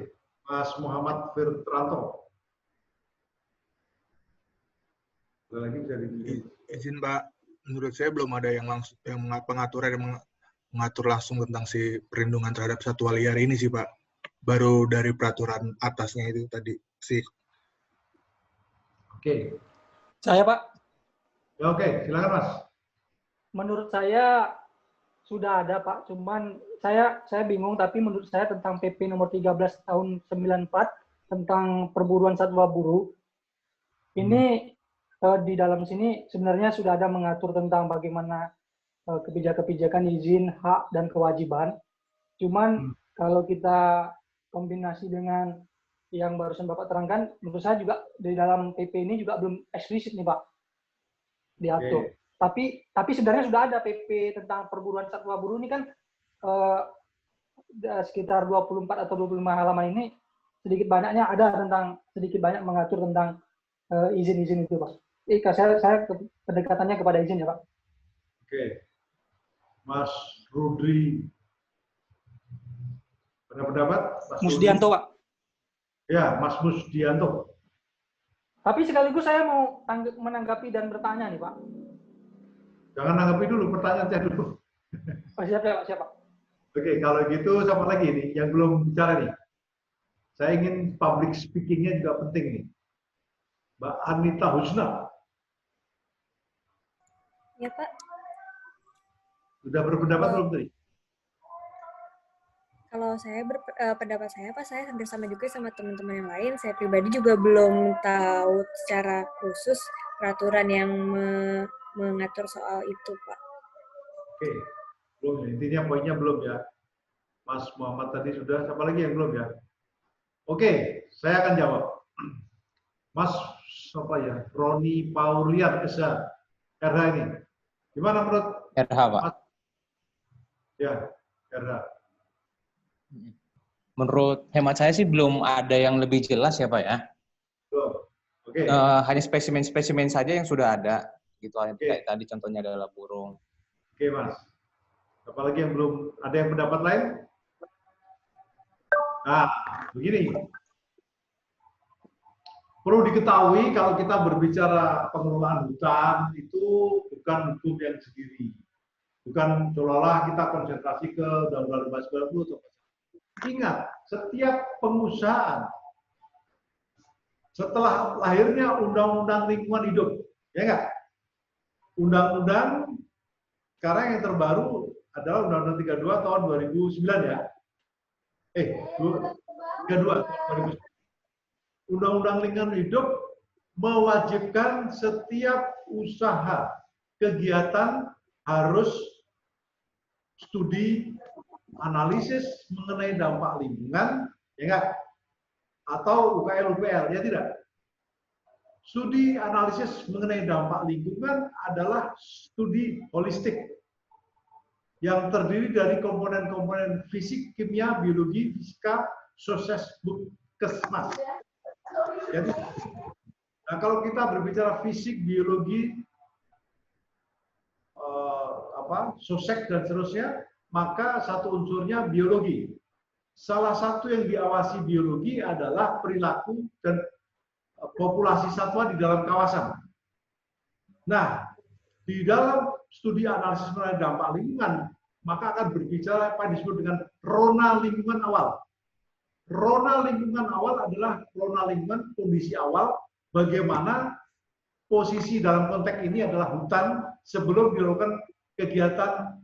Mas Muhammad Firtranto. Ada lagi bisa dibikin. Izin Mbak, menurut saya belum ada yang langsung yang pengaturan yang mengatur langsung tentang si perlindungan terhadap satwa liar ini sih Pak. Baru dari peraturan atasnya itu tadi sih. Oke. Saya Pak, Ya, oke, silakan Mas. menurut saya sudah ada Pak, cuman saya bingung, tapi menurut saya tentang PP nomor 13 tahun 94 tentang perburuan satwa buru, ini di dalam sini sebenarnya sudah ada mengatur tentang bagaimana kebijakan-kebijakan izin, hak, dan kewajiban. Cuman kalau kita kombinasi dengan yang barusan Bapak terangkan, menurut saya juga di dalam PP ini juga belum eksplisit nih Pak, diatur. Tapi sebenarnya sudah ada PP tentang perburuan satwa buru ini kan sekitar 24 atau 25 halaman ini sedikit banyaknya ada tentang sedikit banyak mengatur tentang izin-izin itu Pak. Saya pendekatannya kepada izin ya Pak. Oke. Mas Rudri. Ada pendapat? Mas Musdianto Pak. Ya, Mas Musdianto. Tapi sekaligus saya mau menanggapi dan bertanya nih Pak. Jangan nanggapi dulu, pertanyaan saya dulu. Oh, siap ya Pak, siap Pak. Oke, kalau gitu sama lagi nih, yang belum bicara nih. Saya ingin public speaking-nya juga penting nih. Mbak Anita Husna. Ya Pak. Sudah berpendapat belum tadi? Kalau saya pendapat saya Pak, saya hampir sama juga sama teman-teman yang lain. Saya pribadi juga belum tahu secara khusus peraturan yang mengatur soal itu Pak. Oke, belum ya. Intinya poinnya belum ya. Mas Muhammad tadi sudah, siapa lagi yang belum ya? Oke, saya akan jawab. Mas siapa ya? Roni Paulian Esa, RH ini. Gimana menurut RH, Pak? Mas? Ya, RH. Menurut hemat saya sih belum ada yang lebih jelas ya Pak ya. Belum. Oke. Hanya spesimen-spesimen saja yang sudah ada. Gitu Oke. kayak tadi contohnya adalah burung. Oke Mas. Apalagi yang belum ada yang pendapat lain? Nah, begini. Perlu diketahui kalau kita berbicara pengelolaan hutan itu bukan hukum yang sendiri. Bukan seolah-olah kita konsentrasi ke Undang-Undang 590 atau ingat, setiap pengusahaan setelah lahirnya Undang-Undang Lingkungan Hidup, ya enggak? Undang-undang sekarang yang terbaru adalah Undang-Undang 32 tahun 2009 ya. 32 tahun 2009. Undang-Undang Lingkungan Hidup mewajibkan setiap usaha kegiatan harus studi analisis mengenai dampak lingkungan, ya enggak? Atau UKL-UPL, ya tidak? Studi analisis mengenai dampak lingkungan adalah studi holistik yang terdiri dari komponen-komponen fisik, kimia, biologi, fisika, sosial, kesmas. Jadi, nah kalau kita berbicara fisik, biologi, sosek dan seterusnya, maka satu unsurnya biologi. Salah satu yang diawasi biologi adalah perilaku dan populasi satwa di dalam kawasan. Nah, di dalam studi analisis mengenai dampak lingkungan, maka akan berbicara apa yang disebut dengan rona lingkungan awal. Rona lingkungan awal adalah rona lingkungan kondisi awal bagaimana posisi dalam konteks ini adalah hutan sebelum dilakukan kegiatan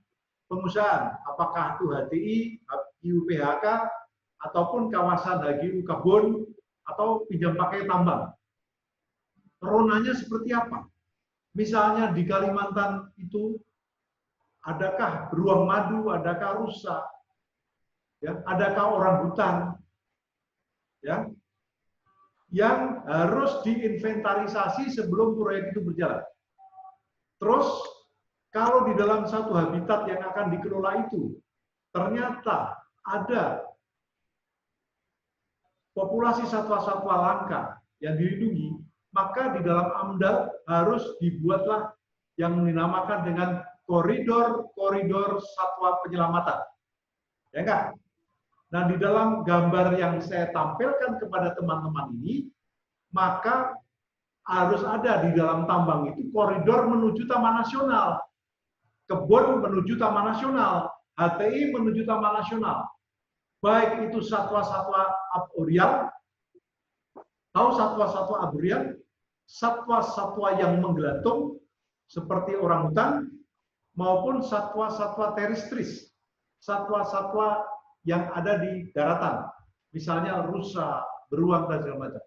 pengusahaan, apakah itu HTI, IUPHK, ataupun kawasan HGU Kebun, atau pinjam pakai tambang. Ronanya seperti apa? Misalnya di Kalimantan itu, adakah beruang madu, adakah rusa, ya, adakah orang hutan, ya, yang harus diinventarisasi sebelum proyek itu berjalan. Terus, kalau di dalam satu habitat yang akan dikelola itu, ternyata ada populasi satwa-satwa langka yang dilindungi, maka di dalam AMDAL harus dibuatlah yang dinamakan dengan koridor-koridor satwa penyelamatan. Ya enggak? Nah, di dalam gambar yang saya tampilkan kepada teman-teman ini, maka harus ada di dalam tambang itu koridor menuju Taman Nasional. Kebun menuju Taman Nasional, HTI menuju Taman Nasional. Baik itu satwa-satwa arboreal, tahu satwa-satwa arboreal, satwa-satwa yang menggelantung seperti orangutan, maupun satwa-satwa terestris, satwa-satwa yang ada di daratan, misalnya rusa, beruang, dan segala macam.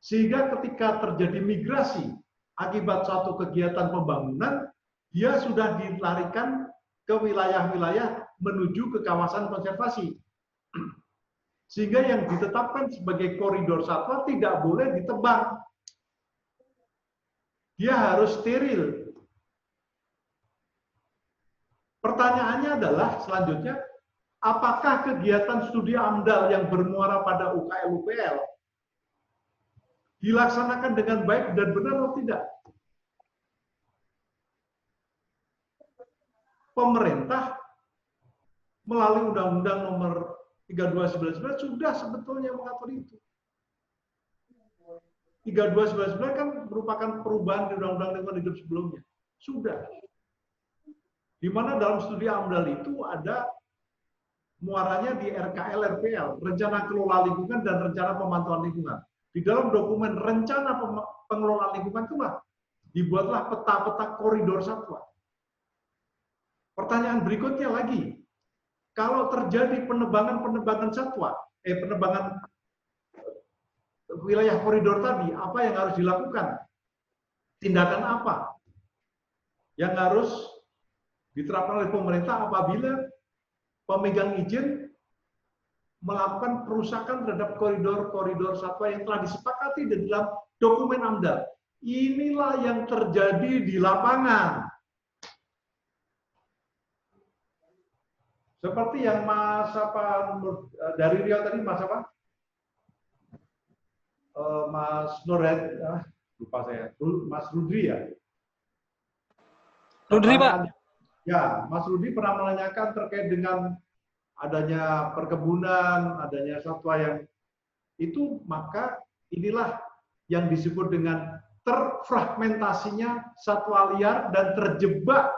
Sehingga ketika terjadi migrasi akibat suatu kegiatan pembangunan, dia sudah dilarikan ke wilayah-wilayah menuju ke kawasan konservasi. Sehingga yang ditetapkan sebagai koridor satwa tidak boleh ditebang. Dia harus steril. Pertanyaannya adalah selanjutnya, apakah kegiatan studi AMDAL yang bermuara pada UKL-UPL dilaksanakan dengan baik dan benar atau tidak? Pemerintah melalui Undang-Undang Nomor 32/99 sudah sebetulnya mengatur itu. 32/99 kan merupakan perubahan di Undang-Undang Lingkungan Hidup sebelumnya. Sudah. Di mana dalam studi AMDAL itu ada muaranya di RKL RPL, Rencana Kelola Lingkungan dan Rencana Pemantauan Lingkungan. Di dalam dokumen Rencana Pengelolaan Lingkungan itulah dibuatlah peta-peta koridor satwa. Pertanyaan berikutnya lagi, kalau terjadi penebangan satwa, penebangan wilayah koridor tadi, apa yang harus dilakukan? Tindakan apa yang harus diterapkan oleh pemerintah apabila pemegang izin melakukan perusakan terhadap koridor-koridor satwa yang telah disepakati di dalam dokumen AMDAL? Inilah yang terjadi di lapangan. Seperti yang Mas dari Riau tadi, Mas apa? Mas Nurhed, lupa saya, Mas Rudri ya? Rudri, Pak. Ya, Mas Rudi pernah menanyakan terkait dengan adanya perkebunan, adanya satwa yang itu, maka inilah yang disebut dengan terfragmentasinya satwa liar dan terjebak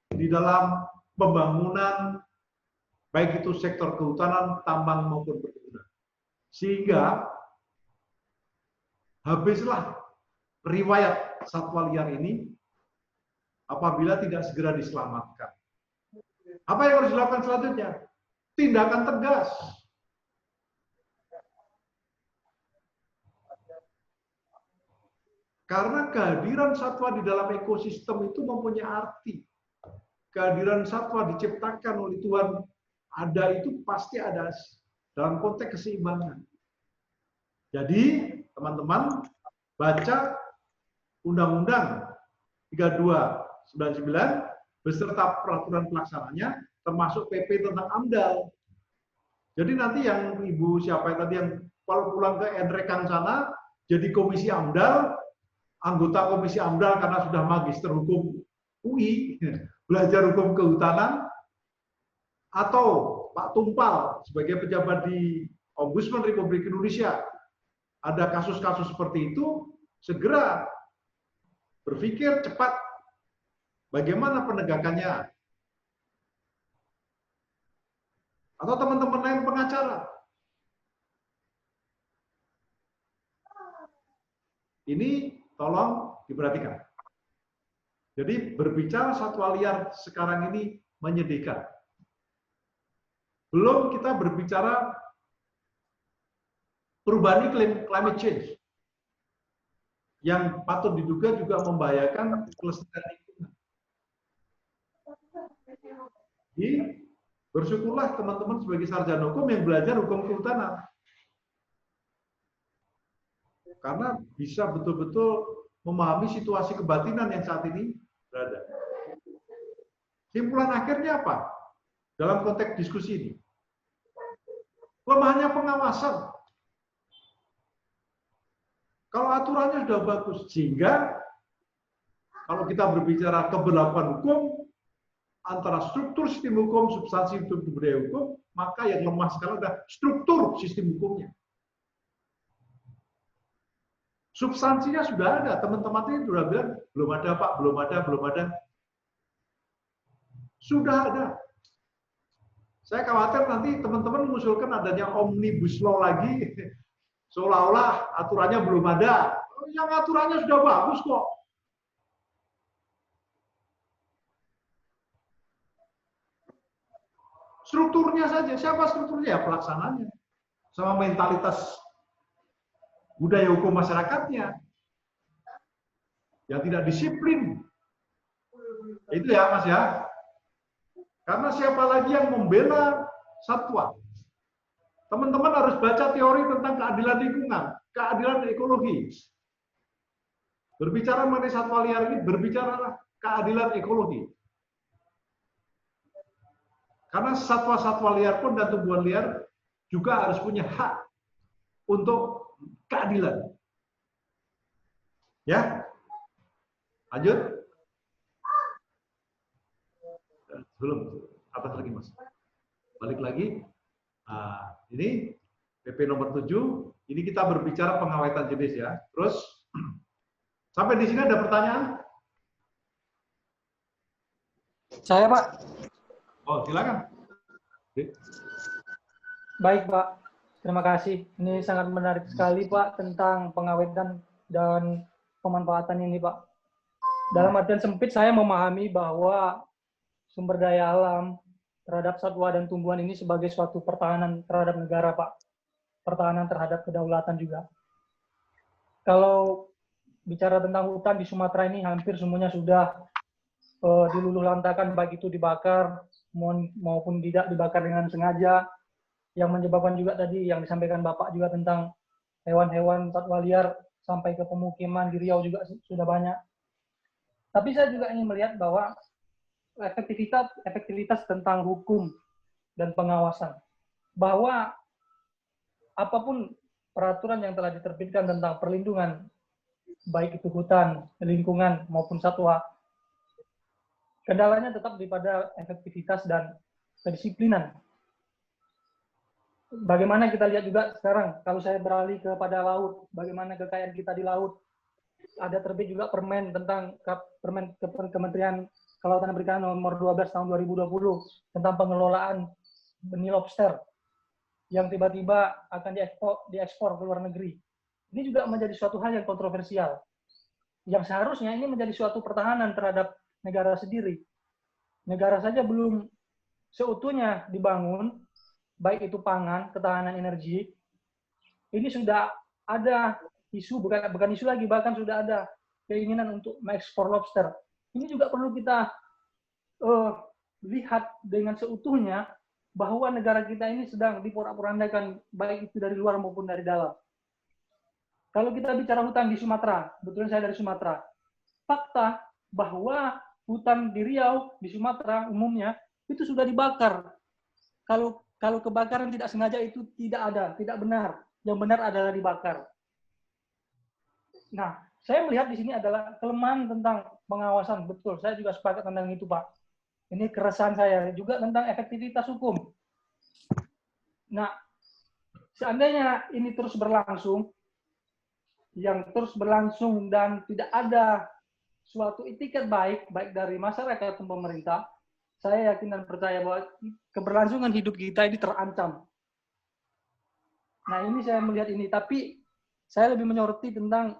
di dalam pembangunan baik itu sektor kehutanan, tambang maupun perkebunan. Sehingga habislah riwayat satwa liar ini apabila tidak segera diselamatkan. Apa yang harus dilakukan selanjutnya? Tindakan tegas. Karena kehadiran satwa di dalam ekosistem itu mempunyai arti. Kehadiran satwa diciptakan oleh Tuhan ada itu pasti ada dalam konteks keseimbangan. Jadi, teman-teman baca Undang-Undang 3299 beserta peraturan pelaksananya, termasuk PP tentang AMDAL. Jadi nanti yang Ibu siapa tadi yang kalau pulang ke Enrekang sana, jadi komisi AMDAL, anggota komisi AMDAL karena sudah magister hukum UI, belajar hukum kehutanan, atau Pak Tumpal sebagai pejabat di Ombudsman Republik Indonesia, ada kasus-kasus seperti itu, segera berpikir cepat bagaimana penegakannya. Atau teman-teman lain pengacara. Ini tolong diperhatikan. Jadi berbicara satwa liar sekarang ini menyedihkan. Belum kita berbicara perubahan iklim, climate change, yang patut diduga juga membahayakan kelestarian lingkungan. Jadi bersyukurlah teman-teman sebagai sarjana hukum yang belajar hukum kehutanan. Karena bisa betul-betul memahami situasi kebatinan yang saat ini berada. Simpulan akhirnya apa? Dalam konteks diskusi ini. Lemahnya pengawasan. Kalau aturannya sudah bagus, sehingga kalau kita berbicara keberlakuan hukum, antara struktur sistem hukum, substansi hukum, budaya hukum, maka yang lemah sekali adalah struktur sistem hukumnya. Substansinya sudah ada, teman-teman ini sudah bilang, belum ada Pak, belum ada. Sudah ada. Saya khawatir nanti teman-teman mengusulkan adanya omnibus law lagi, seolah-olah aturannya belum ada. Yang aturannya sudah bagus kok. Strukturnya saja, siapa strukturnya? Ya pelaksananya. Sama mentalitas budaya hukum masyarakatnya. Yang tidak disiplin. Itu ya Mas ya. Karena siapa lagi yang membela satwa? Teman-teman harus baca teori tentang keadilan lingkungan, keadilan ekologi. Berbicara mengenai satwa liar ini, berbicaralah keadilan ekologi. Karena satwa-satwa liar pun dan tumbuhan liar juga harus punya hak untuk keadilan. Ya? Lanjut. Belum, atas lagi Mas. Balik lagi. Nah, ini PP nomor 7, ini kita berbicara pengawetan jenis ya. Terus, sampai di sini ada pertanyaan? Saya Pak. Oh, silakan. Baik Pak, terima kasih. Ini sangat menarik sekali Pak tentang pengawetan dan pemanfaatan ini Pak. Dalam artian sempit saya memahami bahwa sumber daya alam terhadap satwa dan tumbuhan ini sebagai suatu pertahanan terhadap negara, Pak. Pertahanan terhadap kedaulatan juga. Kalau bicara tentang hutan di Sumatera ini hampir semuanya sudah diluluhlantakan, baik itu dibakar maupun tidak dibakar dengan sengaja. Yang menyebabkan juga tadi yang disampaikan Bapak juga tentang hewan-hewan satwa liar sampai ke pemukiman di Riau juga sudah banyak. Tapi saya juga ingin melihat bahwa efektivitas tentang hukum dan pengawasan. Bahwa apapun peraturan yang telah diterbitkan tentang perlindungan, baik itu hutan, lingkungan, maupun satwa, kendalanya tetap pada efektivitas dan kedisiplinan. bagaimana kita lihat juga sekarang, kalau saya beralih kepada laut, bagaimana kekayaan kita di laut. Ada terbit juga permen tentang Kementerian Kelautan dan Perikanan nomor 12 tahun 2020 tentang pengelolaan benih lobster yang tiba-tiba akan diekspor ke luar negeri. Ini juga menjadi suatu hal yang kontroversial, yang seharusnya ini menjadi suatu pertahanan terhadap negara sendiri. Negara saja belum seutuhnya dibangun, baik itu pangan, ketahanan energi, ini sudah ada isu, bukan isu lagi, bahkan sudah ada keinginan untuk mengekspor lobster. Ini juga perlu kita lihat dengan seutuhnya, bahwa negara kita ini sedang diporak-porandakan, baik itu dari luar maupun dari dalam. Kalau kita bicara hutan di Sumatera, kebetulan saya dari Sumatera, fakta bahwa hutan di Riau, di Sumatera umumnya, itu sudah dibakar. Kalau kebakaran tidak sengaja itu tidak ada, tidak benar. Yang benar adalah dibakar. Nah, saya melihat di sini adalah kelemahan tentang pengawasan. Betul, saya juga sepakat tentang itu, Pak. Ini keresahan saya. Juga tentang efektivitas hukum. Nah, seandainya ini terus berlangsung, dan tidak ada suatu itikat baik dari masyarakat dan pemerintah, saya yakin dan percaya bahwa keberlangsungan hidup kita ini terancam. Nah, ini saya melihat ini. Tapi saya lebih menyoroti tentang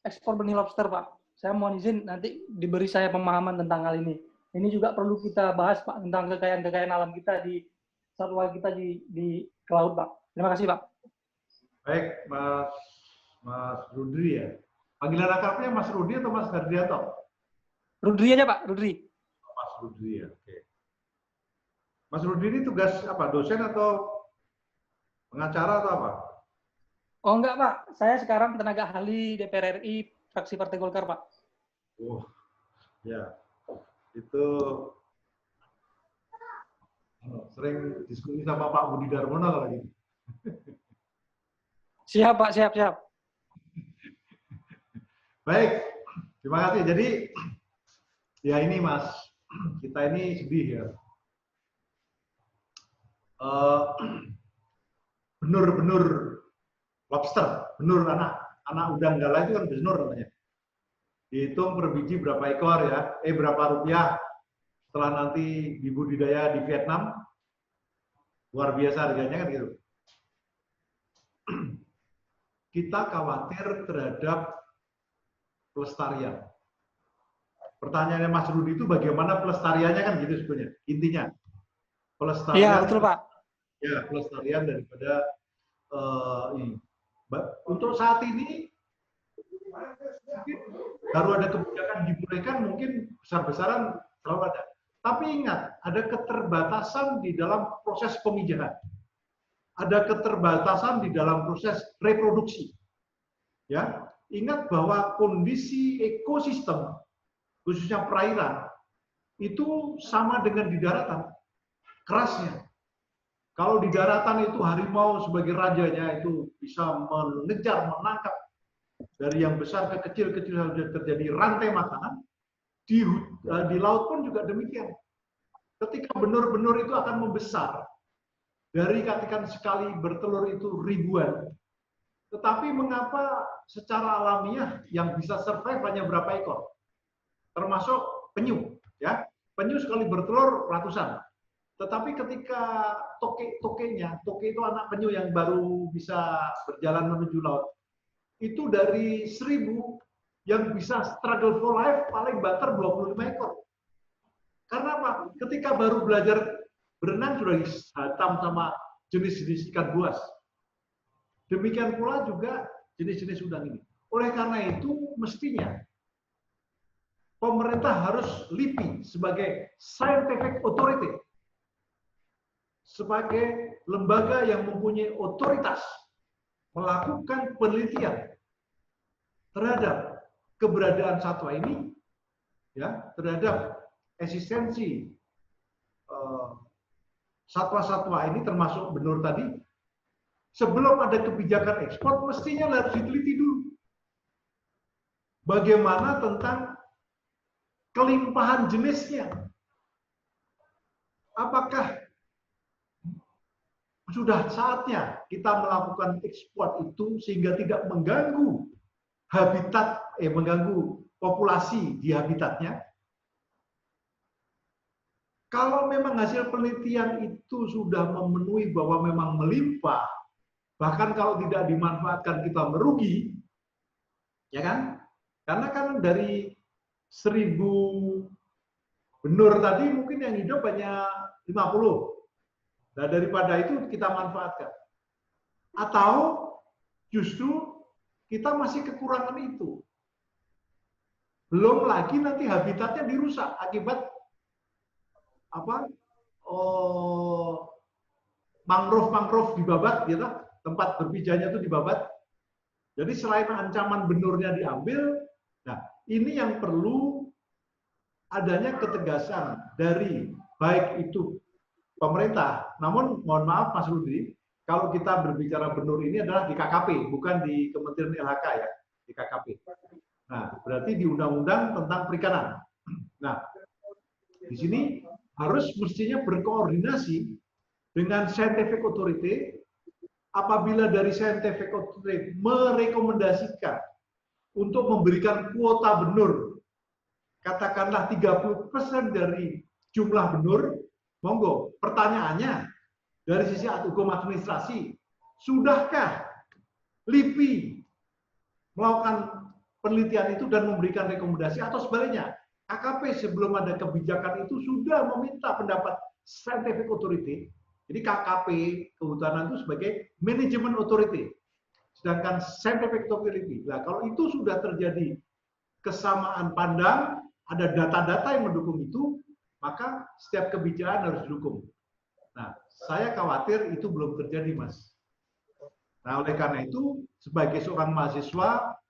ekspor benih lobster, Pak. Saya mohon izin nanti diberi saya pemahaman tentang hal ini. Ini juga perlu kita bahas, Pak, tentang kekayaan alam kita di satwa kita di laut, Pak. Terima kasih, Pak. Baik, Mas Rudri ya. Panggilan akrabnya Mas Rudi atau Mas Gardianto? Rudri aja, Pak. Rudri. Mas Rudri ya, oke. Mas Rudri ini tugas apa? Dosen atau pengacara atau apa? Oh enggak, Pak. Saya sekarang tenaga ahli DPR RI fraksi Partai Golkar, Pak. Oh, ya. Itu sering diskusi sama Pak Budi Darmono lagi. Siap, Pak. Siap. Baik, terima kasih. Jadi, ya ini Mas, kita ini sedih ya. Benur lobster, benur anak udang gala itu kan benur namanya. Dihitung per biji berapa ekor ya, berapa rupiah setelah nanti dibudidaya di Vietnam. Luar biasa harganya kan gitu. Kita khawatir terhadap pelestarian. Pertanyaannya Mas Rudi itu bagaimana pelestariannya kan gitu sebenarnya. Intinya pelestarian. Iya, betul, Pak. Ya, pelestarian daripada ini. Untuk saat ini baru ada kebijakan dimulaikan, mungkin besar-besaran selalu ada. Tapi ingat, ada keterbatasan di dalam proses pemijahan. Ada keterbatasan di dalam proses reproduksi. Ya, ingat bahwa kondisi ekosistem, khususnya perairan, itu sama dengan di daratan, kerasnya. Kalau di daratan itu harimau sebagai rajanya itu bisa mengejar, menangkap dari yang besar ke kecil sudah terjadi rantai makanan. Di laut pun juga demikian. Ketika benur-benur itu akan membesar, dari katakan sekali bertelur itu ribuan. Tetapi mengapa secara alamiah yang bisa survive hanya berapa ekor? Termasuk penyu, ya. Penyu sekali bertelur ratusan. Tetapi ketika toke itu anak penyu yang baru bisa berjalan menuju laut, itu dari 1000 yang bisa struggle for life paling banter 25 ekor. Karena apa? Ketika baru belajar berenang sudah dihantam sama jenis-jenis ikan buas. Demikian pula juga jenis-jenis udang ini. Oleh karena itu, mestinya pemerintah harus LIPI sebagai scientific authority, sebagai lembaga yang mempunyai otoritas melakukan penelitian terhadap keberadaan satwa ini, ya, terhadap eksistensi satwa-satwa ini termasuk benur tadi. Sebelum ada kebijakan ekspor, mestinya harus diteliti dulu. Bagaimana tentang kelimpahan jenisnya? Apakah sudah saatnya kita melakukan ekspor itu sehingga tidak mengganggu habitat, mengganggu populasi di habitatnya. Kalau memang hasil penelitian itu sudah memenuhi bahwa memang melimpah, bahkan kalau tidak dimanfaatkan kita merugi, ya kan? Karena kan dari 1000 benur tadi mungkin yang hidup hanya 50. Nah, daripada itu kita manfaatkan. Atau justru kita masih kekurangan itu. Belum lagi nanti habitatnya dirusak akibat mangrove dibabat, gitu, tempat berpijahnya itu dibabat. Jadi selain ancaman benurnya diambil, nah ini yang perlu adanya ketegasan dari baik itu pemerintah. Namun mohon maaf Mas Rudi, kalau kita berbicara benur ini adalah di KKP, bukan di Kementerian LHK ya, di KKP. Nah, berarti di Undang-Undang tentang Perikanan. Nah, di sini harus mestinya berkoordinasi dengan scientific authority. Apabila dari scientific authority merekomendasikan untuk memberikan kuota benur, katakanlah 30% dari jumlah benur, monggo. Pertanyaannya, dari sisi hukum administrasi, sudahkah LIPI melakukan penelitian itu dan memberikan rekomendasi, atau sebaliknya, KKP sebelum ada kebijakan itu sudah meminta pendapat scientific authority. Jadi KKP kehutanan itu sebagai management authority, sedangkan scientific authority. Nah, kalau itu sudah terjadi kesamaan pandang, ada data-data yang mendukung itu, maka setiap kebijakan harus didukung. Nah, saya khawatir itu belum terjadi, Mas. Nah, oleh karena itu, sebagai seorang mahasiswa,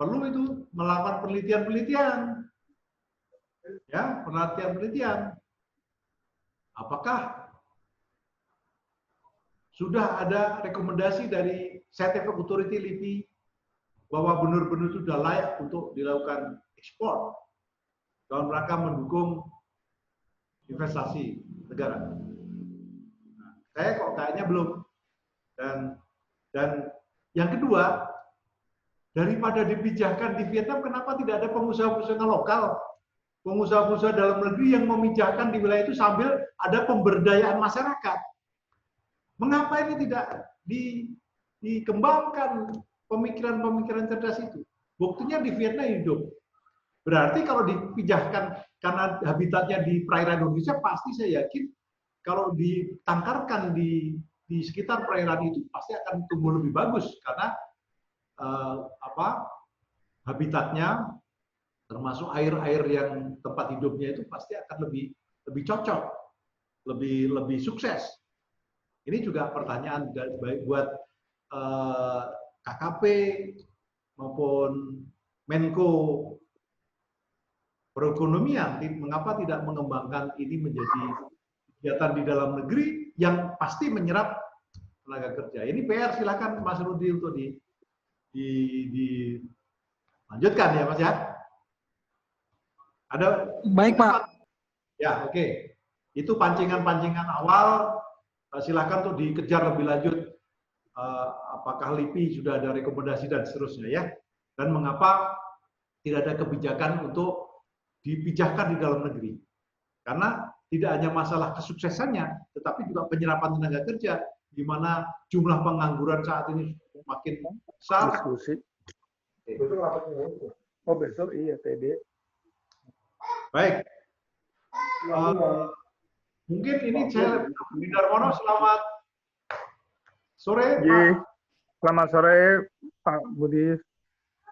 perlu itu melakukan penelitian-penelitian. Ya, penelitian-penelitian. Apakah sudah ada rekomendasi dari scientific authority LIPI bahwa benur-benur itu sudah layak untuk dilakukan ekspor dalam rangka mendukung investasi negara? Nah, saya kok kayaknya belum. Dan yang kedua, daripada dipijahkan di Vietnam, kenapa tidak ada pengusaha-pengusaha lokal, pengusaha-pengusaha dalam negeri yang memijahkan di wilayah itu sambil ada pemberdayaan masyarakat? Mengapa ini tidak dikembangkan pemikiran-pemikiran cerdas itu? Buktinya di Vietnam hidup. Berarti kalau dipijahkan karena habitatnya di perairan Indonesia, pasti saya yakin kalau ditangkarkan di sekitar perairan itu pasti akan tumbuh lebih bagus karena habitatnya termasuk air-air yang tempat hidupnya itu pasti akan lebih cocok, lebih sukses. Ini juga pertanyaan baik buat KKP maupun Menko Perekonomian, mengapa tidak mengembangkan ini menjadi kegiatan di dalam negeri yang pasti menyerap tenaga kerja. Ini PR, silakan Mas Rudi untuk dilanjutkan ya Mas ya. Ada baik Pak. Ya oke. Itu pancingan-pancingan awal. Silakan untuk dikejar lebih lanjut. Apakah LIPI sudah ada rekomendasi dan seterusnya ya. Dan mengapa tidak ada kebijakan untuk dipijahkan di dalam negeri. Karena tidak hanya masalah kesuksesannya, tetapi juga penyerapan tenaga kerja, di mana jumlah pengangguran saat ini makin besar. Diskusi. Oh besok iya TD. Baik. Mungkin ini saya Budi Darmono, selamat sore. Pak. Selamat sore Pak Budi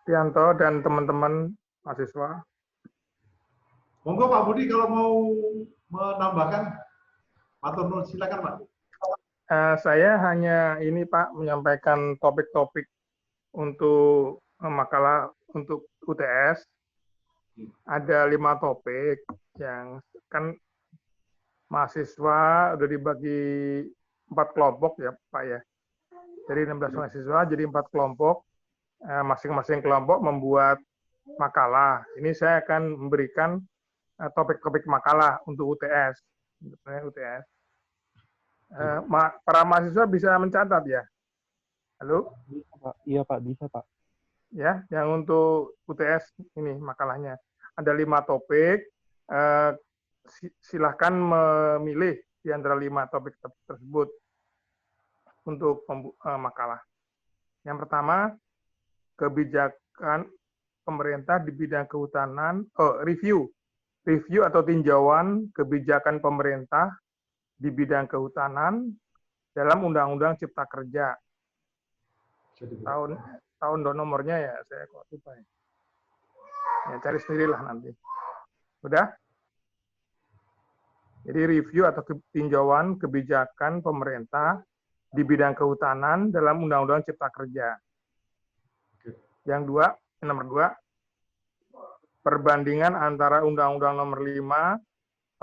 Tianto dan teman-teman mahasiswa. Monggo Pak Budi kalau mau menambahkan, matur silakan Pak. Saya hanya ini Pak menyampaikan topik-topik untuk makalah untuk UTS. Ada 5 topik yang kan mahasiswa udah dibagi 4 kelompok ya Pak ya. Jadi 16 mahasiswa jadi 4 kelompok. Masing-masing kelompok membuat makalah. Ini saya akan memberikan topik-topik makalah untuk UTS. Para mahasiswa bisa mencatat ya? Halo? Bisa, Pak. Iya, Pak. Bisa, Pak. Ya, yang untuk UTS ini makalahnya. Ada 5 topik. Silahkan memilih di antara 5 topik tersebut untuk makalah. Yang pertama, kebijakan pemerintah di bidang kehutanan, review atau tinjauan kebijakan pemerintah di bidang kehutanan dalam Undang-Undang Cipta Kerja. Tahun nomornya ya, saya kok lupa ya. Ya, cari sendirilah nanti. Udah? Jadi review atau tinjauan kebijakan pemerintah di bidang kehutanan dalam Undang-Undang Cipta Kerja. Yang nomor 2, perbandingan antara Undang-Undang Nomor 5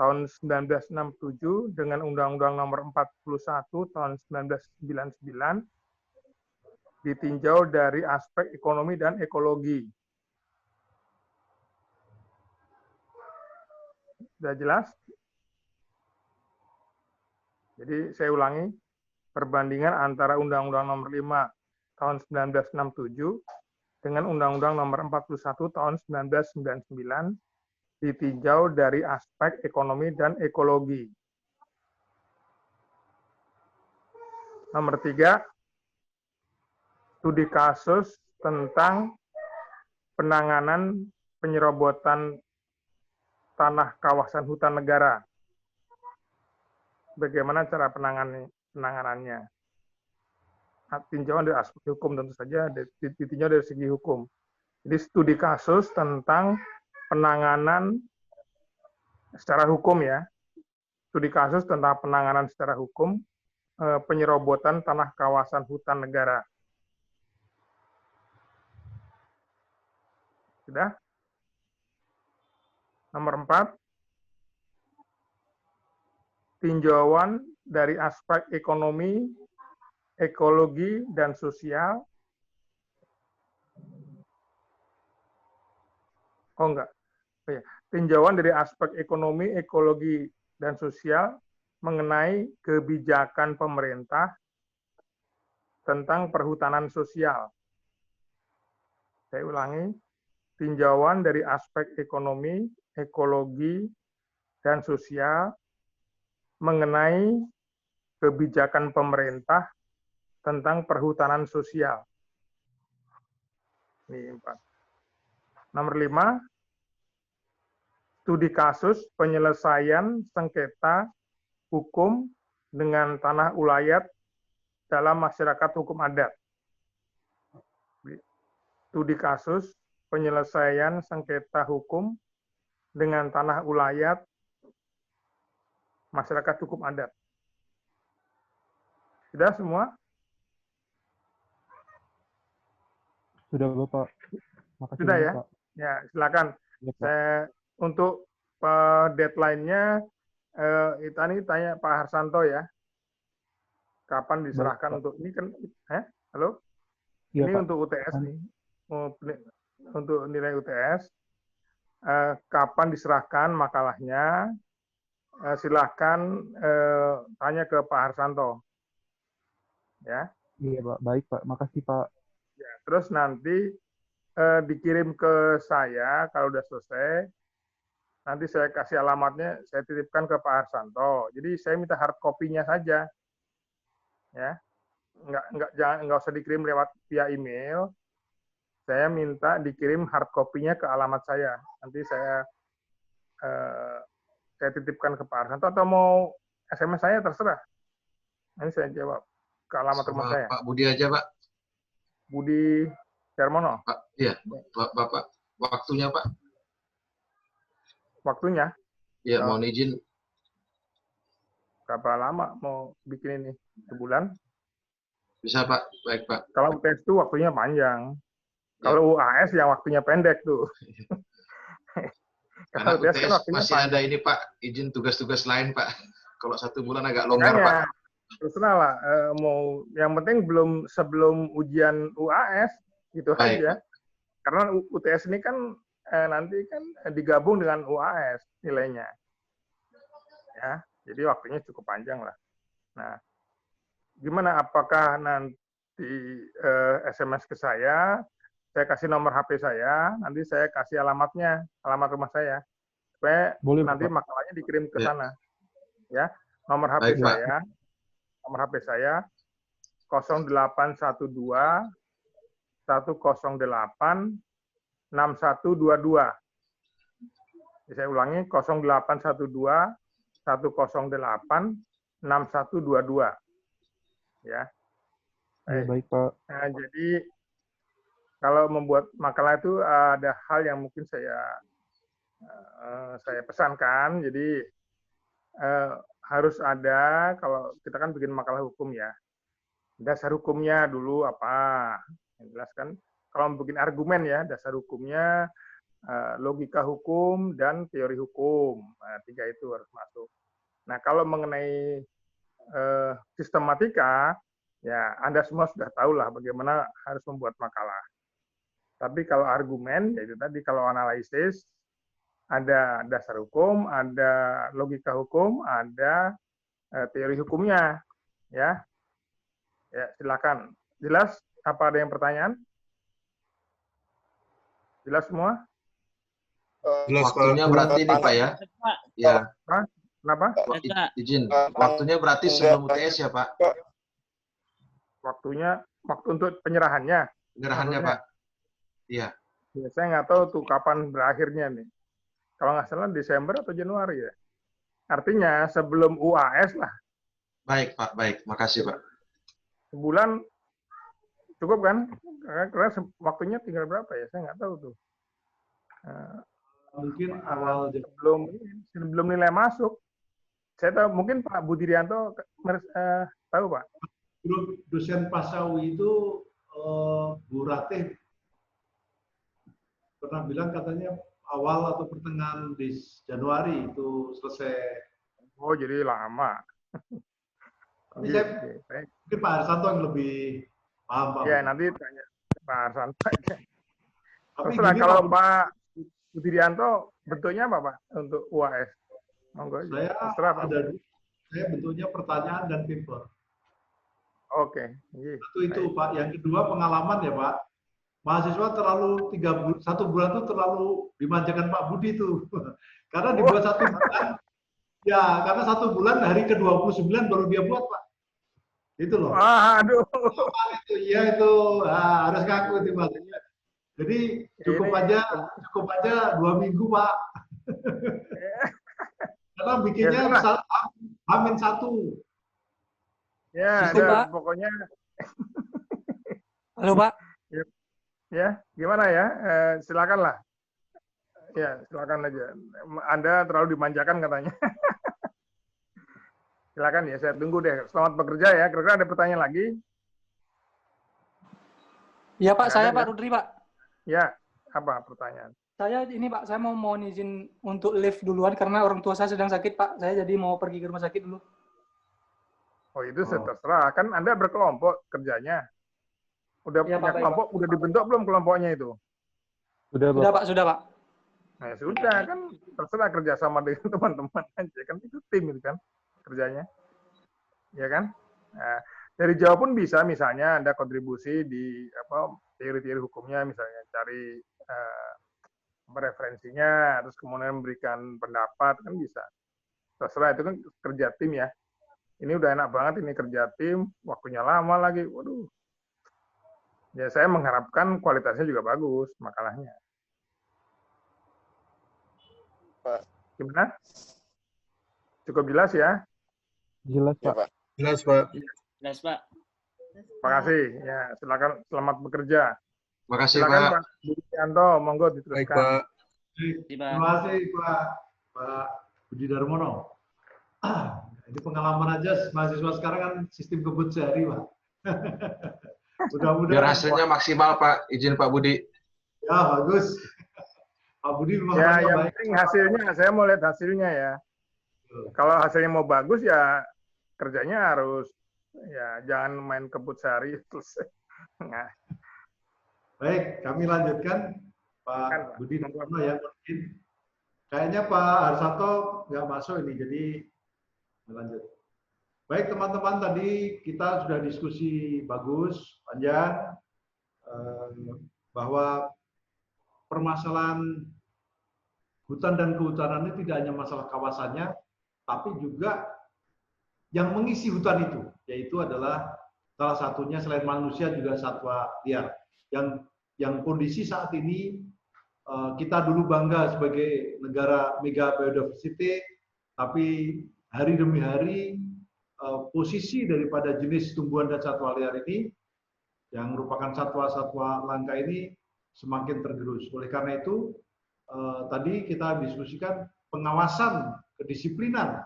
tahun 1967 dengan Undang-Undang Nomor 41 tahun 1999 ditinjau dari aspek ekonomi dan ekologi. Sudah jelas? Jadi saya ulangi, perbandingan antara Undang-Undang Nomor 5 tahun 1967 dengan Undang-Undang Nomor 41 tahun 1999 ditinjau dari aspek ekonomi dan ekologi. Nomor 3, studi kasus tentang penanganan penyerobotan tanah kawasan hutan negara. Bagaimana cara penanganannya? Tinjauan dari aspek hukum tentu saja, ditinjau dari segi hukum. Jadi studi kasus tentang penanganan secara hukum ya. Studi kasus tentang penanganan secara hukum penyerobotan tanah kawasan hutan negara. Sudah? Nomor 4, tinjauan dari aspek ekonomi, ekologi, dan sosial. Oh enggak. Oh, ya. Tinjauan dari aspek ekonomi, ekologi, dan sosial mengenai kebijakan pemerintah tentang perhutanan sosial. Saya ulangi, tinjauan dari aspek ekonomi, ekologi, dan sosial mengenai kebijakan pemerintah tentang perhutanan sosial. Ini 4. Nomor 5, studi kasus penyelesaian sengketa hukum dengan tanah ulayat dalam masyarakat hukum adat. Studi kasus penyelesaian sengketa hukum dengan tanah ulayat masyarakat hukum adat. Sudah semua? Sudah, Bapak. Makasih Sudah banyak, ya? Pak. Ya, silakan. Ya, Pak. Saya untuk deadline-nya tadi tanya Pak Harsanto ya. Kapan diserahkan Baik, untuk ini kan halo? Ya, Ini Pak. untuk UTS nih. Untuk nilai UTS. Kapan diserahkan makalahnya? Silahkan tanya ke Pak Harsanto. Ya. Iya, Pak. Baik, Pak. Makasih, Pak. Ya, terus nanti dikirim ke saya kalau udah selesai. Nanti saya kasih alamatnya, saya titipkan ke Pak Harsanto. Jadi saya minta hard copy-nya saja. Ya. Nggak usah dikirim lewat via email. Saya minta dikirim hard copy-nya ke alamat saya. Nanti saya titipkan ke Pak Harsanto atau mau SMS saya terserah. Nanti saya jawab ke alamat rumah saya. Pak Budi aja, Pak. Budi Darmono. Pak, iya, Bapak. Waktunya, Pak. Waktunya? Iya, mohon izin. Berapa lama mau bikin ini? Sebulan? Bisa, Pak. Baik, Pak. Kalau UTS itu waktunya panjang. Kalau UAS yang waktunya pendek tuh. Karena Kalau UTS kan UTS waktunya masih panjang. ada ini, Pak. Izin tugas-tugas lain, Pak. Kalau 1 bulan agak longgar, Pak. Terserah lah. Mau yang penting sebelum ujian UAS gitu Baik, aja. Karena UTS ini kan nanti kan digabung dengan UAS nilainya. Ya, jadi waktunya cukup panjang lah. Nah, gimana? Apakah nanti SMS ke saya kasih nomor HP saya, nanti saya kasih alamatnya, alamat rumah saya, supaya Boleh, nanti Pak. makalahnya dikirim ke Ya. sana. Ya, nomor HP Baik, Pak. saya, 0812 108 6122. Saya ulangi 0812 108 6122. Ya. Ya, baik, Pak. Nah, jadi kalau membuat makalah itu ada hal yang mungkin saya pesankan. Jadi harus ada, kalau kita kan bikin makalah hukum ya, dasar hukumnya dulu apa? Yang jelas kan, kalau bikin argumen ya, dasar hukumnya, logika hukum, dan teori hukum. Nah, 3 itu harus masuk. Nah, kalau mengenai sistematika, ya Anda semua sudah tahu lah bagaimana harus membuat makalah. Tapi kalau argumen, yaitu tadi kalau analisis, ada dasar hukum, ada logika hukum, ada teori hukumnya. Ya, silakan. Jelas? Apa ada yang pertanyaan? Jelas semua? Jelas, Pak. Waktunya berarti nih Pak ya? Ya. Hah? Kenapa? Izin. Waktunya berarti sebelum UTS ya Pak? Waktunya, waktu untuk penyerahannya. Penyerahannya Pak? Iya. Ya, saya nggak tahu tuh kapan berakhirnya nih. Kalau nggak salah Desember atau Januari ya. Artinya sebelum UAS lah. Baik Pak, baik. Makasih Pak. Sebulan cukup kan? Karena waktunya tinggal berapa ya? Saya nggak tahu tuh. Mungkin awal sebelum nilai masuk. Saya tahu mungkin Pak Budirianto tahu Pak. Grup dosen Pasawi itu Bu Ratih pernah bilang katanya awal atau pertengahan di Januari itu selesai. Oh, jadi lama. Tapi mungkin Pak Arsanto yang lebih paham Pak. Ya, nanti tanya Pak Arsanto. Tapi terserah gini, kalau Pak Pak Budirianto bentuknya apa Pak untuk UAS? Monggo. Saya terserah Pak. Saya bentuknya pertanyaan dan paper. Oke. Itu Pak. Yang kedua pengalaman ya Pak. Mahasiswa terlalu 1 bulan itu terlalu dimanjakan Pak Budi itu. Karena dibuat 1 bulan, ya karena 1 bulan hari ke-29 baru dia buat Pak. Itu loh. Aduh. Itu iya itu harus ngaku itu Pak. Jadi cukup aja 2 minggu Pak. Karena bikinnya Hamin 1. Ya, Cukup, ada Pak. pokoknya. Halo Pak. Ya, gimana ya? Silakanlah. Ya, silakan aja. Anda terlalu dimanjakan katanya. Silakan ya, saya tunggu deh. Selamat bekerja ya. Kira-kira ada pertanyaan lagi? Ya Pak, saya Ada, Pak Rudri Pak. Ya, apa pertanyaan? Saya ini Pak, saya mau izin untuk live duluan karena orang tua saya sedang sakit Pak. Saya jadi mau pergi ke rumah sakit dulu. Oh, itu terserah. Kan Anda berkelompok kerjanya. Udah Ya, punya Pak, baik, kelompok, udah dibentuk belum kelompoknya itu? Sudah, Pak. Sudah Pak. Nah, sudah kan terserah kerjasama dengan teman-teman aja kan itu tim itu kan kerjanya, ya kan? Nah, dari Jawa pun bisa misalnya Anda kontribusi di teori-teori hukumnya misalnya cari referensinya, terus kemudian memberikan pendapat kan bisa. Terserah itu kan kerja tim ya. Ini udah enak banget ini kerja tim, waktunya lama lagi, waduh. Ya saya mengharapkan kualitasnya juga bagus makalahnya. Pak. Gimana? Cukup jelas ya? Jelas, Pak. Jelas, Pak. Jelas, Pak. Terima kasih. Ya, silakan selamat bekerja. Terima kasih, Silakan Pak. Pak Budianto, monggo diteruskan. Baik, Pak. Terima kasih Pak Budi Darmono. Ini pengalaman aja mahasiswa sekarang kan sistem kebut sehari Pak. Mudah-mudahan. Biar hasilnya maksimal Pak. Izin Pak Budi. Ya bagus. Pak Budi memang Ya, orangnya yang baik. penting hasilnya, saya mau lihat hasilnya ya. Kalau hasilnya mau bagus ya kerjanya harus ya jangan main kebut sehari terus. Nah. Baik, kami lanjutkan Pak Budi Darmono ya mungkin. Kayaknya Pak Harsanto nggak masuk ini, jadi lanjut. Baik teman-teman, tadi kita sudah diskusi bagus, panjang, bahwa permasalahan hutan dan kehutanan ini tidak hanya masalah kawasannya, tapi juga yang mengisi hutan itu, yaitu adalah salah satunya selain manusia juga satwa liar. Yang kondisi saat ini kita dulu bangga sebagai negara mega biodiversity, tapi hari demi hari posisi daripada jenis tumbuhan dan satwa liar ini yang merupakan satwa-satwa langka ini semakin tergerus. Oleh karena itu, tadi kita diskusikan pengawasan, kedisiplinan,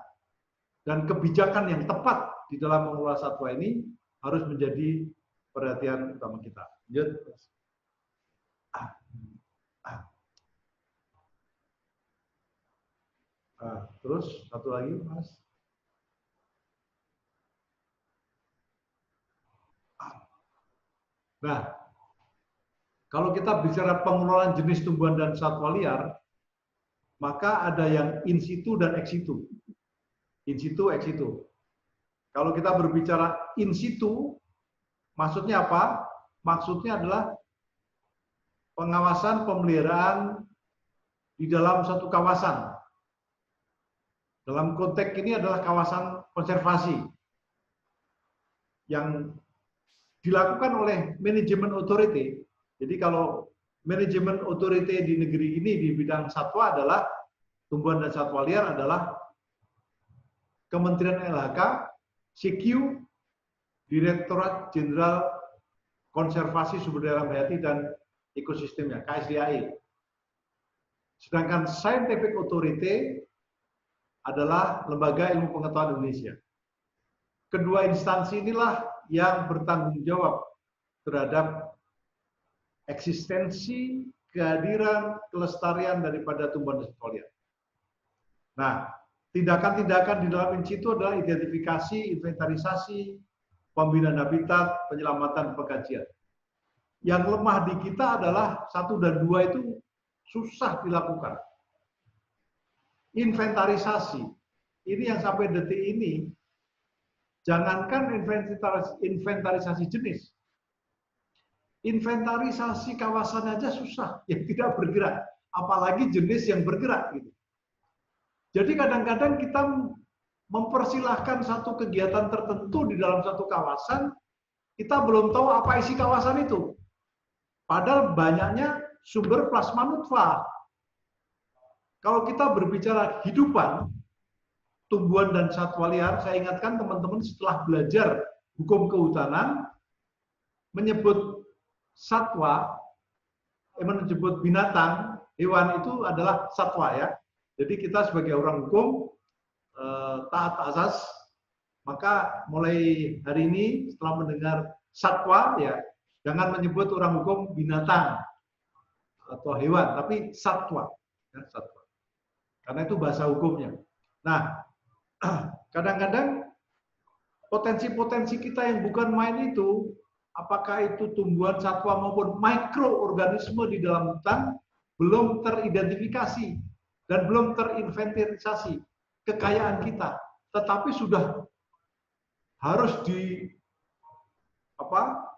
dan kebijakan yang tepat di dalam mengelola satwa ini harus menjadi perhatian utama kita. Lanjut. Terus satu lagi, Mas. Nah, kalau kita bicara pengelolaan jenis tumbuhan dan satwa liar, maka ada yang in situ dan ex situ. In situ, ex situ. Kalau kita berbicara in situ, maksudnya apa? Maksudnya adalah pengawasan pemeliharaan di dalam satu kawasan. Dalam konteks ini adalah kawasan konservasi yang dilakukan oleh manajemen authority. Jadi kalau manajemen authority di negeri ini di bidang satwa adalah tumbuhan dan satwa liar adalah Kementerian LHK, CQ, Direktorat Jenderal Konservasi Sumber Daya Alam Hayati dan Ekosistemnya, KSDAE. Sedangkan Scientific Authority adalah Lembaga Ilmu Pengetahuan Indonesia. Kedua instansi inilah yang bertanggung jawab terhadap eksistensi, kehadiran, kelestarian daripada tumbuhan dan satwa liar. Nah, tindakan-tindakan di dalam in situ adalah identifikasi, inventarisasi, pembinaan habitat, penyelamatan, pengkajian. Yang lemah di kita adalah 1 dan 2 itu susah dilakukan. Inventarisasi, ini yang sampai detik ini, jangankan inventarisasi jenis, inventarisasi kawasan aja susah, yang tidak bergerak, apalagi jenis yang bergerak. Gitu. Jadi kadang-kadang kita mempersilahkan satu kegiatan tertentu di dalam satu kawasan, kita belum tahu apa isi kawasan itu. Padahal banyaknya sumber plasma nutfah. Kalau kita berbicara hidupan, tumbuhan dan satwa liar, saya ingatkan teman-teman setelah belajar hukum kehutanan, menyebut satwa, menyebut binatang, hewan itu adalah satwa ya. Jadi kita sebagai orang hukum taat asas, maka mulai hari ini setelah mendengar satwa ya, jangan menyebut orang hukum binatang atau hewan, tapi satwa, ya, satwa. Karena itu bahasa hukumnya. Nah, kadang-kadang potensi-potensi kita yang bukan main itu, apakah itu tumbuhan satwa maupun mikroorganisme di dalam hutan, belum teridentifikasi dan belum terinventarisasi kekayaan kita, tetapi sudah harus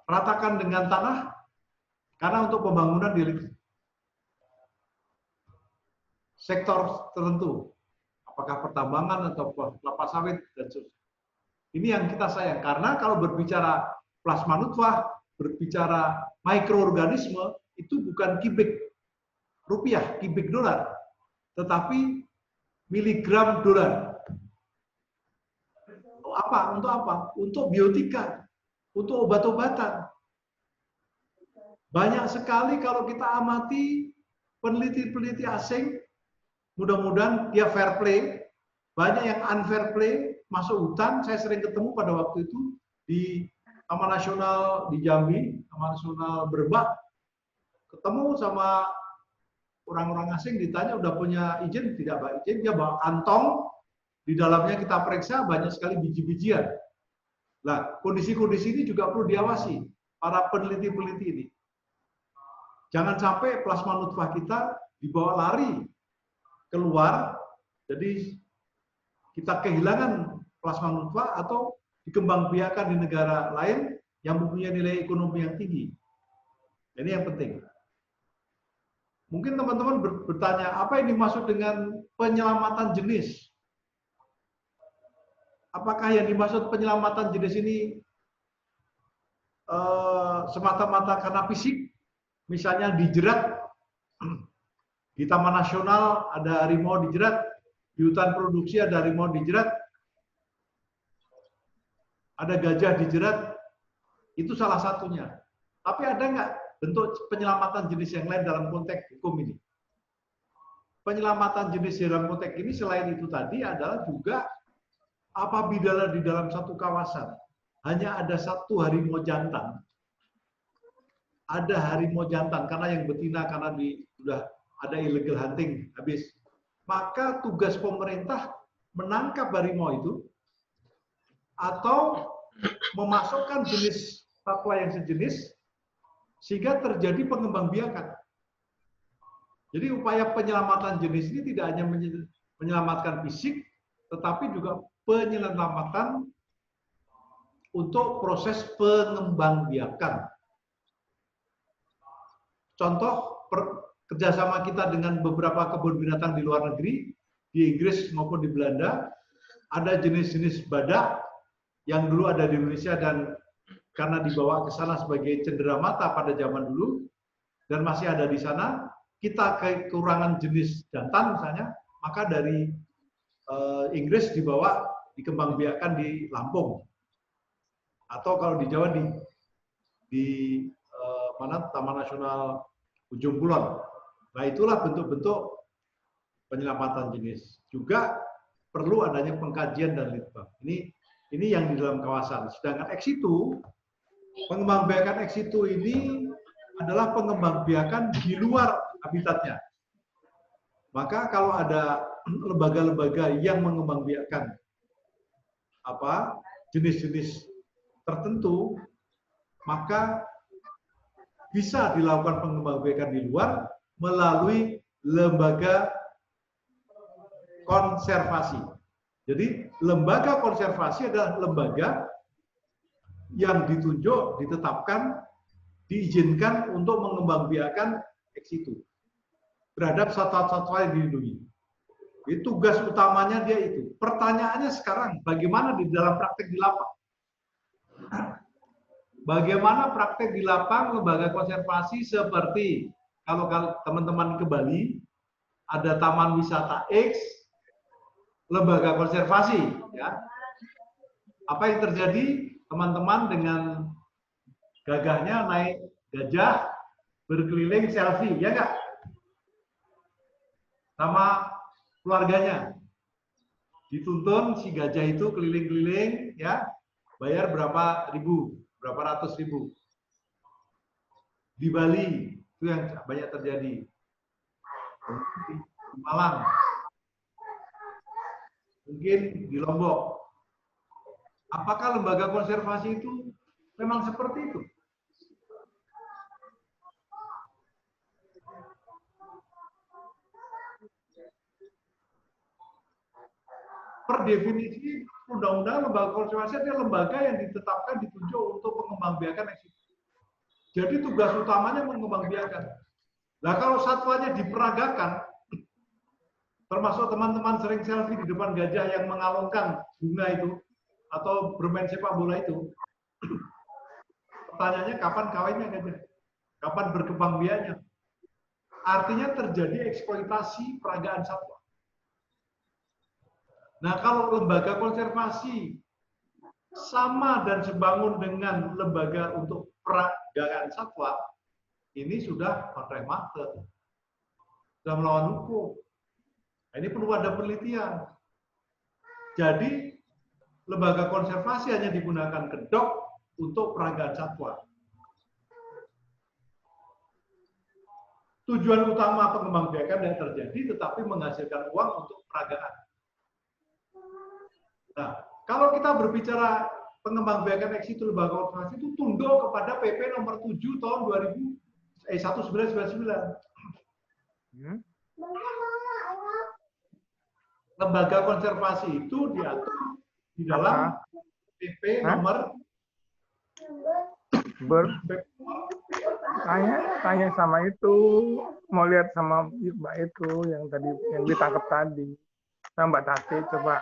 ratakan dengan tanah karena untuk pembangunan di sektor tertentu, apakah pertambangan atau kelapa sawit dan sebagainya. Ini yang kita sayang, karena kalau berbicara plasma nutfah, berbicara mikroorganisme, itu bukan kubik rupiah, kubik dolar, tetapi miligram dolar. Untuk apa? Untuk biotika, untuk obat-obatan. Banyak sekali kalau kita amati peneliti-peneliti asing, mudah-mudahan dia fair play, banyak yang unfair play, masuk hutan. Saya sering ketemu pada waktu itu di Taman Nasional di Jambi, Taman Nasional Berbak, ketemu sama orang-orang asing, ditanya udah punya izin, tidak bawa izin, dia bawa kantong, di dalamnya kita periksa banyak sekali biji-bijian. Nah, kondisi-kondisi ini juga perlu diawasi para peneliti-peneliti ini. Jangan sampai plasma nutfah kita dibawa lari keluar, jadi kita kehilangan plasma nutfah atau dikembangbiakan di negara lain yang mempunyai nilai ekonomi yang tinggi. Ini yang penting. Mungkin teman-teman bertanya, apa yang dimaksud dengan penyelamatan jenis? Apakah yang dimaksud penyelamatan jenis ini semata-mata karena fisik? Misalnya dijerat, di Taman Nasional ada harimau dijerat, di hutan produksi ada harimau dijerat, ada gajah dijerat, itu salah satunya. Tapi ada nggak bentuk penyelamatan jenis yang lain dalam konteks hukum ini? Penyelamatan jenis dalam konteks ini selain itu tadi adalah juga apabila di dalam satu kawasan hanya ada satu harimau jantan, ada harimau jantan karena yang betina karena sudah ada illegal hunting habis, maka tugas pemerintah menangkap harimau itu atau memasukkan jenis satwa yang sejenis sehingga terjadi pengembangbiakan. Jadi upaya penyelamatan jenis ini tidak hanya menyelamatkan fisik, tetapi juga penyelamatan untuk proses pengembangbiakan. Contoh kerjasama kita dengan beberapa kebun binatang di luar negeri, di Inggris maupun di Belanda, ada jenis-jenis badak yang dulu ada di Indonesia dan karena dibawa ke sana sebagai cenderamata pada zaman dulu dan masih ada di sana, kita kekurangan jenis jantan misalnya, maka dari Inggris dibawa dikembangbiakan di Lampung atau kalau di Jawa di mana Taman Nasional Ujung Kulon. Nah, itulah bentuk-bentuk penyelamatan jenis. Juga perlu adanya pengkajian dan litbang. Ini yang di dalam kawasan. Sedangkan ex situ, pengembangbiakan ex situ ini adalah pengembangbiakan di luar habitatnya. Maka kalau ada lembaga-lembaga yang mengembangbiakan jenis-jenis tertentu, maka bisa dilakukan pengembangbiakan di luar melalui lembaga konservasi. Jadi lembaga konservasi adalah lembaga yang ditunjuk, ditetapkan, diizinkan untuk mengembangbiakan ex situ terhadap satwa-satwa yang dilindungi. Itu tugas utamanya dia itu. Pertanyaannya sekarang, bagaimana di dalam praktek di lapang? Bagaimana praktek di lapang lembaga konservasi seperti kalau teman-teman ke Bali ada Taman Wisata X, lembaga konservasi, ya. Apa yang terjadi? Teman-teman dengan gagahnya naik gajah berkeliling selfie, ya nggak? Sama keluarganya. Dituntun si gajah itu keliling-keliling, ya, bayar berapa ratus ribu. Di Bali itu yang banyak terjadi. Di Malang, mungkin di Lombok. Apakah lembaga konservasi itu memang seperti itu? Per definisi undang-undang lembaga konservasi adalah lembaga yang ditetapkan ditunjuk untuk pengembangbiakan ex situ. Jadi tugas utamanya mengembangbiakan. Nah, kalau satwanya diperagakan, termasuk teman-teman sering selfie di depan gajah yang mengalungkan bunga itu atau bermain sepak bola itu, pertanyaannya kapan kawinnya gajah? Kapan berkembang biaknya? Artinya terjadi eksploitasi peragaan satwa. Nah, kalau lembaga konservasi sama dan sebangun dengan lembaga untuk peragaan satwa, ini sudah pragmatis, sudah melawan hukum. Nah, ini perlu ada penelitian. Jadi, lembaga konservasi hanya digunakan kedok untuk peragaan satwa. Tujuan utama pengembangbiakan yang terjadi, tetapi menghasilkan uang untuk peragaan. Nah, kalau kita berbicara pengembangbiakan ex situ lembaga konservasi itu tunduk kepada PP nomor 7 tahun 1999. Lembaga konservasi itu diatur di dalam PP nomor tanya sama itu, mau lihat sama Mbak itu yang tadi yang ditangkap tadi, sama Mbak Tati coba.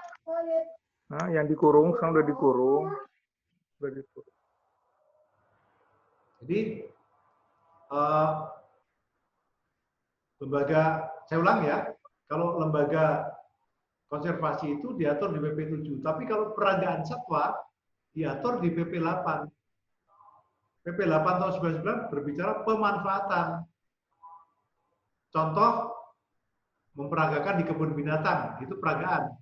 Nah, yang dikurung sekarang udah dikurung. Jadi lembaga, saya ulang ya, kalau lembaga konservasi itu diatur di PP 7, tapi kalau peragaan satwa diatur di PP 8. PP 8 tahun 99 berbicara pemanfaatan. Contoh, memperagakan di kebun binatang, itu peragaan.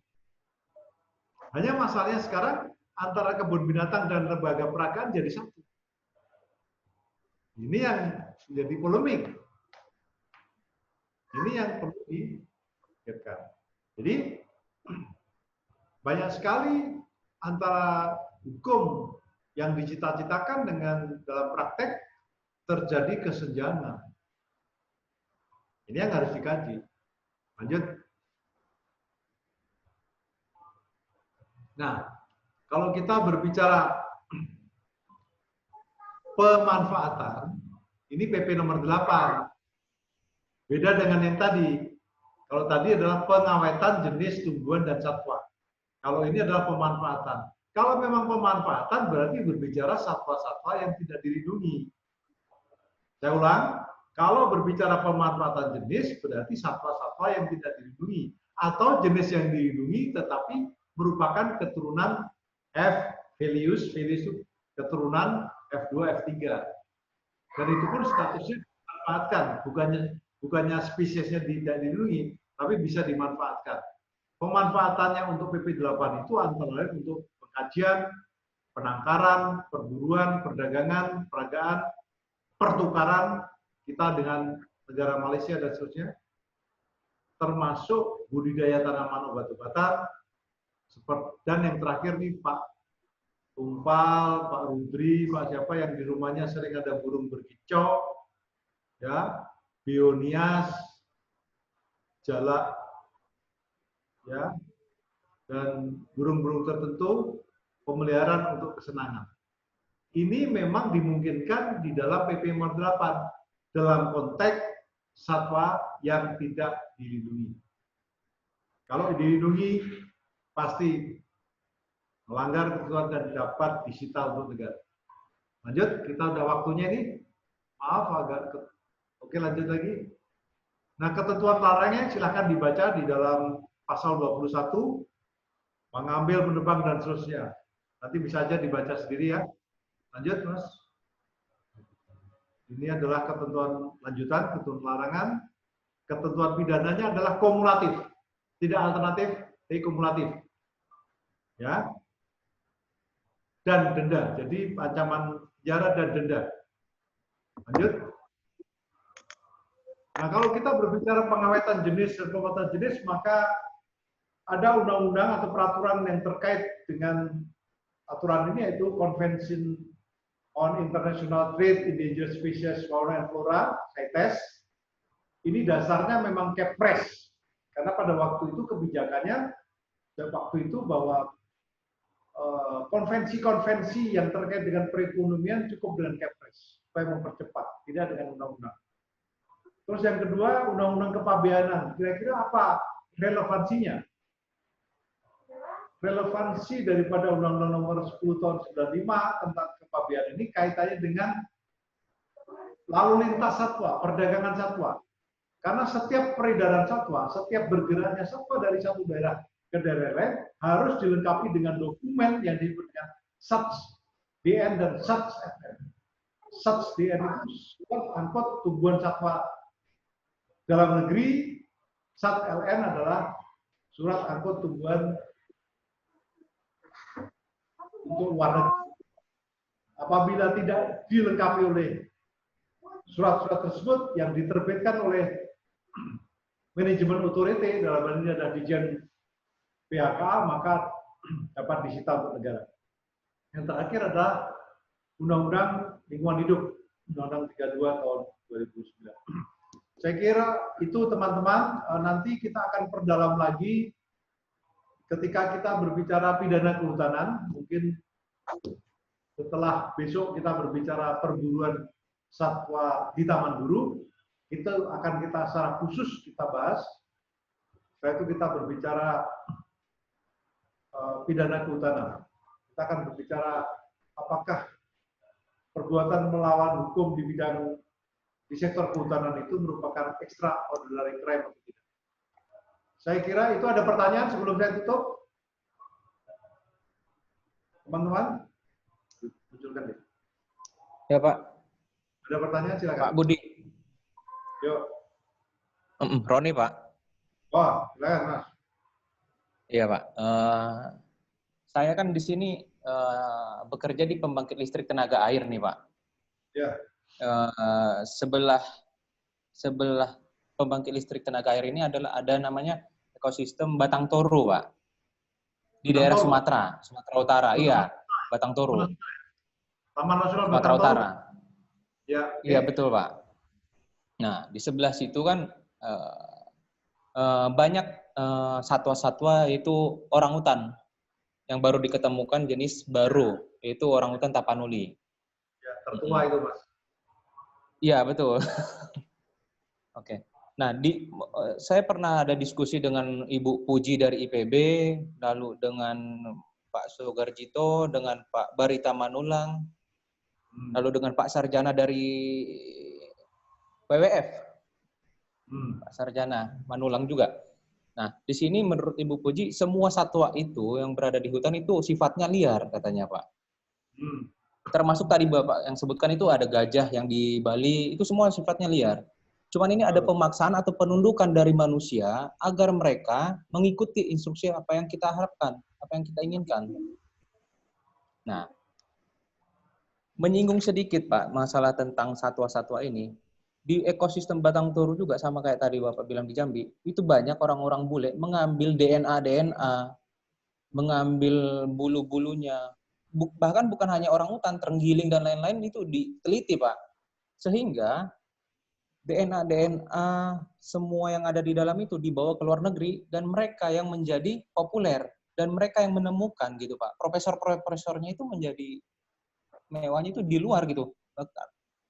Hanya masalahnya sekarang antara kebun binatang dan lembaga peragaan jadi satu. Ini yang menjadi polemik. Ini yang perlu dipikirkan. Jadi banyak sekali antara hukum yang dicita-citakan dengan dalam praktek terjadi kesenjangan. Ini yang harus dikaji. Lanjut. Nah, kalau kita berbicara pemanfaatan, ini PP nomor 8. Beda dengan yang tadi. Kalau tadi adalah pengawetan jenis tumbuhan dan satwa. Kalau ini adalah pemanfaatan. Kalau memang pemanfaatan berarti berbicara satwa-satwa yang tidak dilindungi. Saya ulang, kalau berbicara pemanfaatan jenis berarti satwa-satwa yang tidak dilindungi. Atau jenis yang dilindungi tetapi merupakan keturunan F. Velius itu keturunan F2, F3. Dan itu pun statusnya dimanfaatkan, bukannya spesiesnya tidak dilindungi, tapi bisa dimanfaatkan. Pemanfaatannya untuk PP 8 itu antara lain untuk pengkajian, penangkaran, perburuan, perdagangan, peragaan, pertukaran kita dengan negara Malaysia dan seterusnya, termasuk budidaya tanaman obat-obatan, dan yang terakhir nih Pak Tumpal, Pak Rudri, Pak siapa yang di rumahnya sering ada burung berkicau, ya, bionias, jalak, ya, dan burung-burung tertentu pemeliharaan untuk kesenangan. Ini memang dimungkinkan di dalam PP nomor 8 dalam konteks satwa yang tidak dilindungi. Kalau dilindungi pasti melanggar ketentuan dan dapat disita untuk negara. Lanjut, kita udah waktunya ini. Maaf agak oke, lanjut lagi. Nah, ketentuan larangnya silahkan dibaca di dalam pasal 21, mengambil, menebang, dan seterusnya. Nanti bisa aja dibaca sendiri ya. Lanjut, Mas. Ini adalah ketentuan lanjutan, ketentuan larangan. Ketentuan pidananya adalah kumulatif. Tidak alternatif, tapi kumulatif. Ya. Dan denda. Jadi ancaman penjara dan denda. Lanjut. Nah, kalau kita berbicara pengawetan jenis dan pembuatan jenis, maka ada undang-undang atau peraturan yang terkait dengan aturan ini, yaitu Convention on International Trade Endangered Species Fauna and Flora, CITES. Ini dasarnya memang Kepres, karena pada waktu itu kebijakannya bahwa konvensi-konvensi yang terkait dengan perekonomian cukup dengan Kepres supaya mempercepat, tidak dengan undang-undang. Terus yang kedua, undang-undang kepabeanan. Kira-kira apa relevansinya? Relevansi daripada undang-undang nomor 10 tahun 95 tentang kepabeanan ini kaitannya dengan lalu lintas satwa, perdagangan satwa. Karena setiap peredaran satwa, setiap bergeraknya satwa dari satu daerah ke daerah lain harus dilengkapi dengan dokumen yang disebut dengan SATS-DN dan SATS-FN. SATS-DN itu surat angkut tumbuhan satwa dalam negeri, SAT-LN adalah surat angkut tumbuhan untuk luar negeri. Apabila tidak dilengkapi oleh surat-surat tersebut yang diterbitkan oleh manajemen otoriti, dalam hal ini ada Dijen PHKA, maka dapat disita untuk negara. Yang terakhir adalah Undang-Undang Lingkungan Hidup, Undang-Undang 32 tahun 2009. Saya kira itu teman-teman, nanti kita akan perdalam lagi ketika kita berbicara pidana kehutanan, mungkin setelah besok kita berbicara perburuan satwa di Taman Buru, itu akan kita secara khusus kita bahas. Setelah itu kita berbicara pidana kehutanan. Kita akan berbicara apakah perbuatan melawan hukum di bidang di sektor kehutanan itu merupakan extraordinary crime atau tidak. Saya kira itu ada pertanyaan sebelum saya tutup. Teman-teman, munculkan deh. Ya Pak. Ada pertanyaan silakan. Pak Budi. Yuk. Roni Pak. Wah, silakan Mas. Iya Pak. Saya kan di sini bekerja di pembangkit listrik tenaga air nih Pak. Ya. Sebelah pembangkit listrik tenaga air ini ada namanya ekosistem Batang Toru Pak. Di daerah Sumatera Utara. Iya, Batang Toru. Taman Nasional Sumatera Utara. Ya. Iya betul Pak. Nah di sebelah situ kan banyak satwa-satwa itu orangutan yang baru diketemukan jenis baru, yaitu orangutan Tapanuli. Ya, tertua itu Mas. Iya betul. Oke. Nah saya pernah ada diskusi dengan Ibu Puji dari IPB, lalu dengan Pak Sugarjito, dengan Pak Barita Manulang, lalu dengan Pak Sarjana dari WWF, Pak Sarjana Manulang juga. Nah, di sini menurut Ibu Puji, semua satwa itu yang berada di hutan itu sifatnya liar, katanya Pak. Termasuk tadi Bapak yang sebutkan itu ada gajah yang di Bali, itu semua sifatnya liar. Cuman ini ada pemaksaan atau penundukan dari manusia agar mereka mengikuti instruksi apa yang kita harapkan, apa yang kita inginkan. Nah, menyinggung sedikit Pak masalah tentang satwa-satwa ini. Di ekosistem Batang Toru juga sama kayak tadi Bapak bilang di Jambi, itu banyak orang-orang bule mengambil DNA, mengambil bulu-bulunya. Bahkan bukan hanya orangutan, terenggiling dan lain-lain itu diteliti Pak. Sehingga DNA semua yang ada di dalam itu dibawa ke luar negeri dan mereka yang menjadi populer dan mereka yang menemukan gitu Pak. Profesor-profesornya itu menjadi mewahnya itu di luar gitu.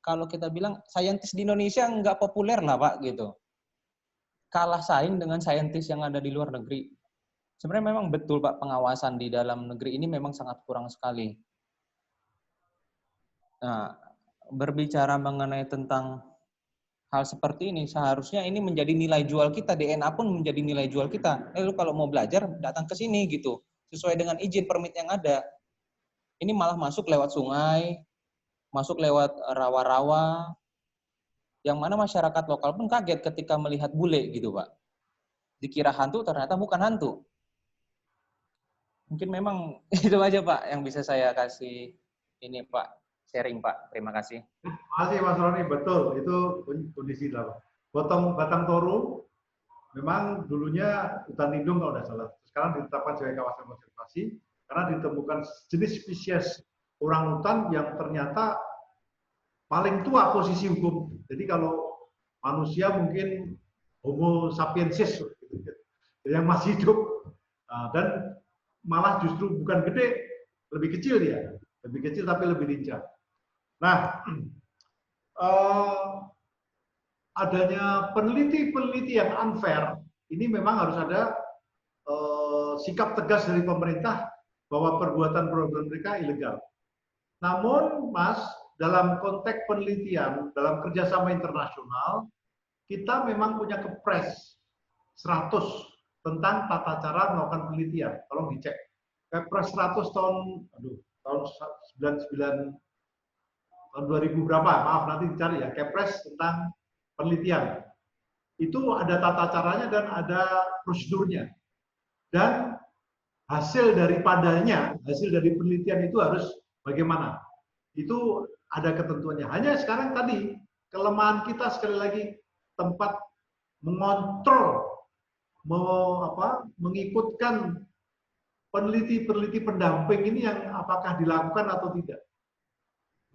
Kalau kita bilang saintis di Indonesia nggak populer lah Pak gitu. Kalah saing dengan saintis yang ada di luar negeri. Sebenarnya memang betul Pak, pengawasan di dalam negeri ini memang sangat kurang sekali. Nah, berbicara mengenai tentang hal seperti ini, seharusnya ini menjadi nilai jual kita, DNA pun menjadi nilai jual kita. Lalu kalau mau belajar, datang ke sini gitu, sesuai dengan izin permit yang ada. Ini malah masuk lewat sungai, masuk lewat rawa-rawa, yang mana masyarakat lokal pun kaget ketika melihat bule gitu Pak. Dikira hantu, ternyata bukan hantu. Mungkin memang itu aja Pak yang bisa saya kasih ini Pak, sharing Pak. Terima kasih. Terima kasih Mas Roni, betul itu kondisi dalam. Batang Toru memang dulunya hutan lindung kalau tidak salah. Sekarang ditetapkan sebagai kawasan konservasi karena ditemukan jenis spesies orangutan yang ternyata paling tua posisi hukum. Jadi kalau manusia mungkin Homo sapiensis yang masih hidup dan malah justru bukan gede, lebih kecil dia, lebih kecil tapi lebih lincah. Nah, adanya peneliti-peneliti yang unfair ini memang harus ada sikap tegas dari pemerintah bahwa perbuatan-perbuatan mereka ilegal. Namun, Mas, dalam konteks penelitian, dalam kerjasama internasional, kita memang punya Kepres 100 tentang tata cara melakukan penelitian. Tolong dicek. Kepres 100 tahun 99 tahun 2000 berapa? Maaf nanti dicari ya. Kepres tentang penelitian. Itu ada tata caranya dan ada prosedurnya. Dan hasil daripadanya, hasil dari penelitian itu harus bagaimana? Itu ada ketentuannya. Hanya sekarang tadi kelemahan kita sekali lagi tempat mengontrol, mengikutkan peneliti pendamping ini yang apakah dilakukan atau tidak.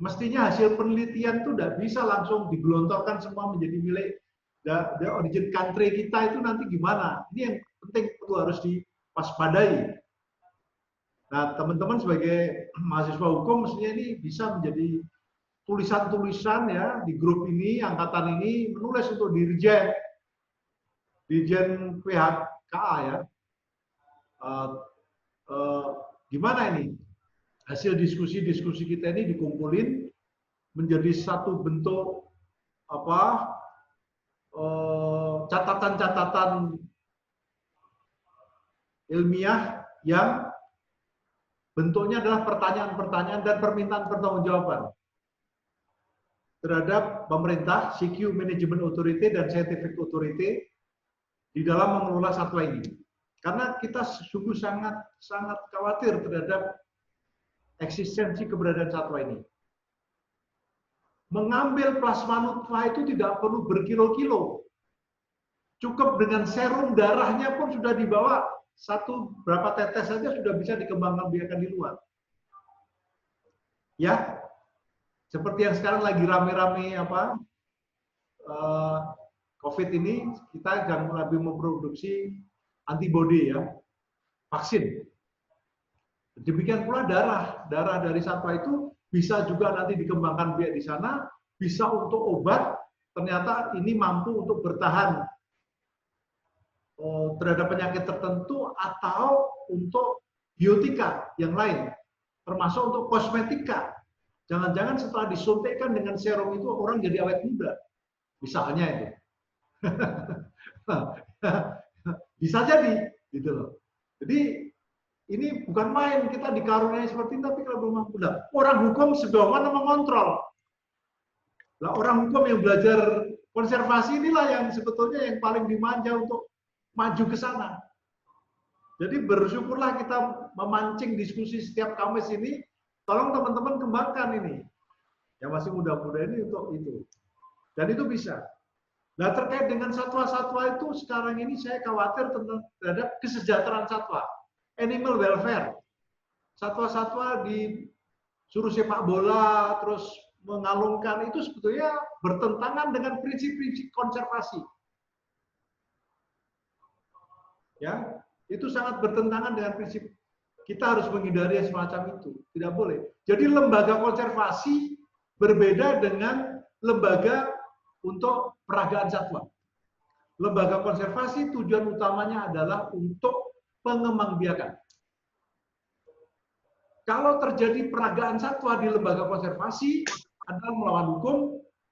Mestinya hasil penelitian itu tidak bisa langsung digelontorkan semua menjadi milik the origin country kita itu nanti gimana? Ini yang penting perlu harus waspadai. Nah, teman-teman sebagai mahasiswa hukum mestinya ini bisa menjadi tulisan-tulisan ya di grup ini, angkatan ini menulis untuk dirjen PHKA ya. Gimana ini hasil diskusi-diskusi kita ini dikumpulin menjadi satu bentuk apa catatan-catatan ilmiah yang bentuknya adalah pertanyaan-pertanyaan dan permintaan pertanggungjawaban terhadap pemerintah, CQ Management Authority dan Scientific Authority di dalam mengelola satwa ini. Karena kita sungguh sangat khawatir terhadap eksistensi keberadaan satwa ini. Mengambil plasma nutfah itu tidak perlu berkilo-kilo. Cukup dengan serum darahnya pun sudah dibawa berapa tetes saja sudah bisa dikembangkan biakan di luar. Ya, seperti yang sekarang lagi rame-rame COVID ini, kita sedang lebih memproduksi antibodi ya, vaksin. Demikian pula darah dari satwa itu bisa juga nanti dikembangkan biak di sana, bisa untuk obat. Ternyata ini mampu untuk bertahan terhadap penyakit tertentu atau untuk biotika yang lain, termasuk untuk kosmetika. Jangan-jangan setelah disuntikkan dengan serum itu orang jadi awet muda, misalnya itu. Bisa jadi, gitu loh. Jadi ini bukan main, kita dikaruniai seperti ini, tapi kalau belum mampu. Orang hukum sejauh mana mengontrol? Lah orang hukum yang belajar konservasi inilah yang sebetulnya yang paling dimanja untuk maju ke sana. Jadi bersyukurlah kita memancing diskusi setiap Kamis ini. Tolong teman-teman kembangkan ini. Yang masih muda-muda ini untuk itu. Dan itu bisa. Nah terkait dengan satwa-satwa itu sekarang ini saya khawatir terhadap kesejahteraan satwa. Animal welfare. Satwa-satwa disuruh sepak bola, terus mengalungkan, itu sebetulnya bertentangan dengan prinsip-prinsip konservasi. Ya, itu sangat bertentangan dengan prinsip. Kita harus menghindari semacam itu, tidak boleh. Jadi lembaga konservasi berbeda dengan lembaga untuk peragaan satwa. Lembaga konservasi tujuan utamanya adalah untuk pengembangbiakan. Kalau terjadi peragaan satwa di lembaga konservasi adalah melawan hukum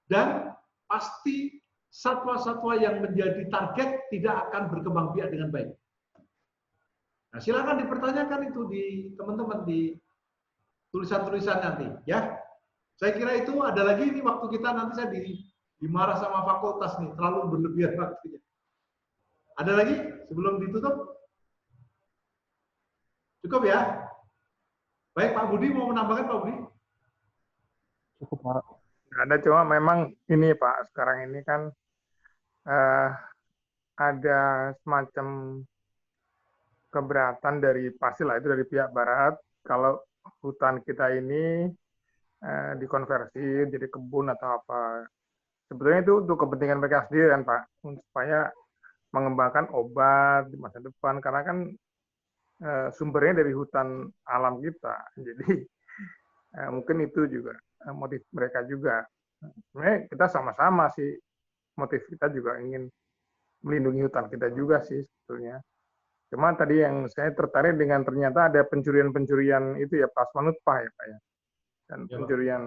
dan pasti satwa-satwa yang menjadi target tidak akan berkembang biak dengan baik. Nah, silakan dipertanyakan itu di teman-teman di tulisan-tulisan nanti, ya. Saya kira itu ada lagi ini waktu kita nanti saya dimarah sama fakultas nih, terlalu berlebihan waktunya. Ada lagi sebelum ditutup? Cukup ya? Baik, Pak Budi mau menambahkan, Pak Budi? Cukup, Pak. Ada, cuma memang ini Pak, sekarang ini kan ada semacam keberatan pastilah itu dari pihak barat kalau hutan kita ini dikonversi jadi kebun atau apa. Sebetulnya itu untuk kepentingan mereka sendiri kan Pak, supaya mengembangkan obat di masa depan, karena kan sumbernya dari hutan alam kita. Jadi mungkin itu juga motif mereka juga. Sebenarnya kita sama-sama sih, motif kita juga ingin melindungi hutan kita juga sih sebetulnya. Cuma tadi yang saya tertarik dengan ternyata ada pencurian-pencurian itu ya, plasma nutfah ya Pak ya. Dan pencurian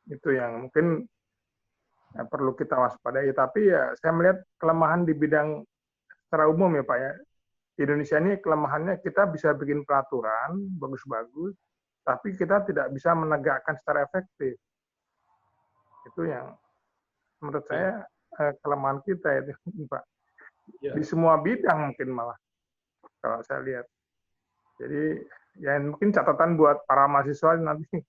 itu yang mungkin perlu kita waspadai. Tapi ya saya melihat kelemahan di bidang secara umum ya Pak ya. Di Indonesia ini kelemahannya kita bisa bikin peraturan bagus-bagus, tapi kita tidak bisa menegakkan secara efektif. Itu yang menurut saya kelemahan kita itu Pak. Di semua bidang mungkin malah. Kalau saya lihat. Jadi ya mungkin catatan buat para mahasiswa nanti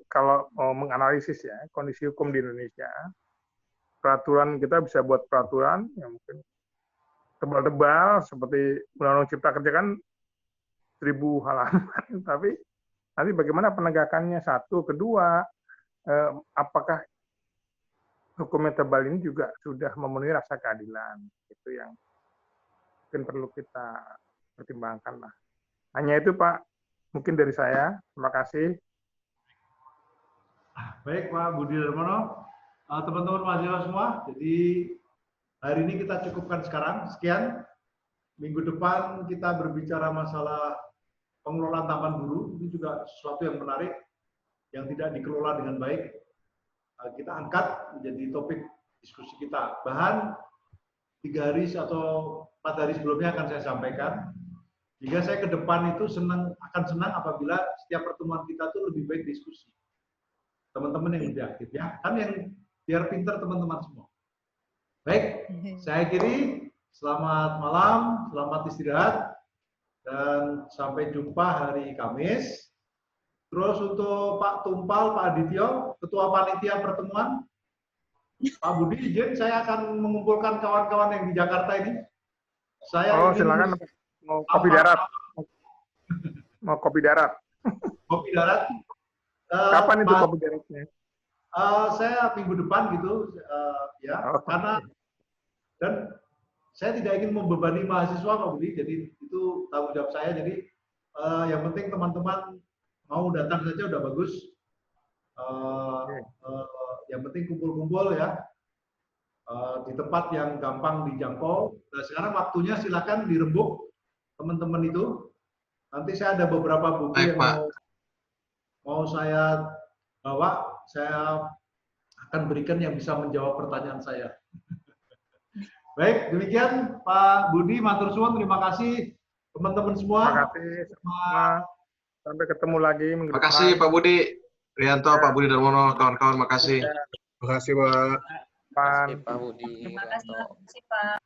kalau mau menganalisis ya kondisi hukum di Indonesia, peraturan kita bisa buat peraturan yang mungkin tebal-tebal seperti Undang-Undang Cipta Kerja kan 1000 halaman, tapi nanti bagaimana penegakannya, satu, kedua, apakah hukum yang tebal ini juga sudah memenuhi rasa keadilan, itu yang mungkin perlu kita pertimbangkan lah. Hanya itu Pak, mungkin dari saya. Terima kasih. Baik Pak Budi Darmono, teman-teman mahasiswa semua, jadi hari ini kita cukupkan sekarang, sekian. Minggu depan kita berbicara masalah pengelolaan taman guru, ini juga sesuatu yang menarik, yang tidak dikelola dengan baik. Kita angkat menjadi topik diskusi kita. Bahan 3 hari atau 4 hari sebelumnya akan saya sampaikan. Jika saya ke depan itu akan senang apabila setiap pertemuan kita tuh lebih baik diskusi. Teman-teman yang lebih aktif ya, kan yang biar pinter teman-teman semua. Baik, saya akhiri. Selamat malam, selamat istirahat, dan sampai jumpa hari Kamis. Terus untuk Pak Tumpal, Pak Adityo, Ketua Panitia Pertemuan, Pak Budi, izin saya akan mengumpulkan kawan-kawan yang di Jakarta ini. Saya silakan. Mau kopi darat. Mau kopi darat. Kopi darat. Kapan itu kopi daratnya? Saya minggu depan gitu, ya, karena dan saya tidak ingin membebani mahasiswa Pak Budi, jadi itu tanggung jawab saya. Jadi yang penting teman-teman mau datang saja udah bagus. Yang penting kumpul-kumpul ya di tempat yang gampang dijangkau. Nah, sekarang waktunya silakan dirembuk teman-teman itu. Nanti saya ada beberapa buku yang mau saya bawa. Saya akan berikan yang bisa menjawab pertanyaan saya. Baik, demikian Pak Budi, matur suwun, terima kasih teman-teman semua. Terima kasih semua. Sampai ketemu lagi minggu depan. Terima kasih Pak Budi Rianto, Pak Budi Darmono, kawan-kawan, makasih. Terima kasih Pak. Terima kasih Pak Budi. Terima kasih Pak.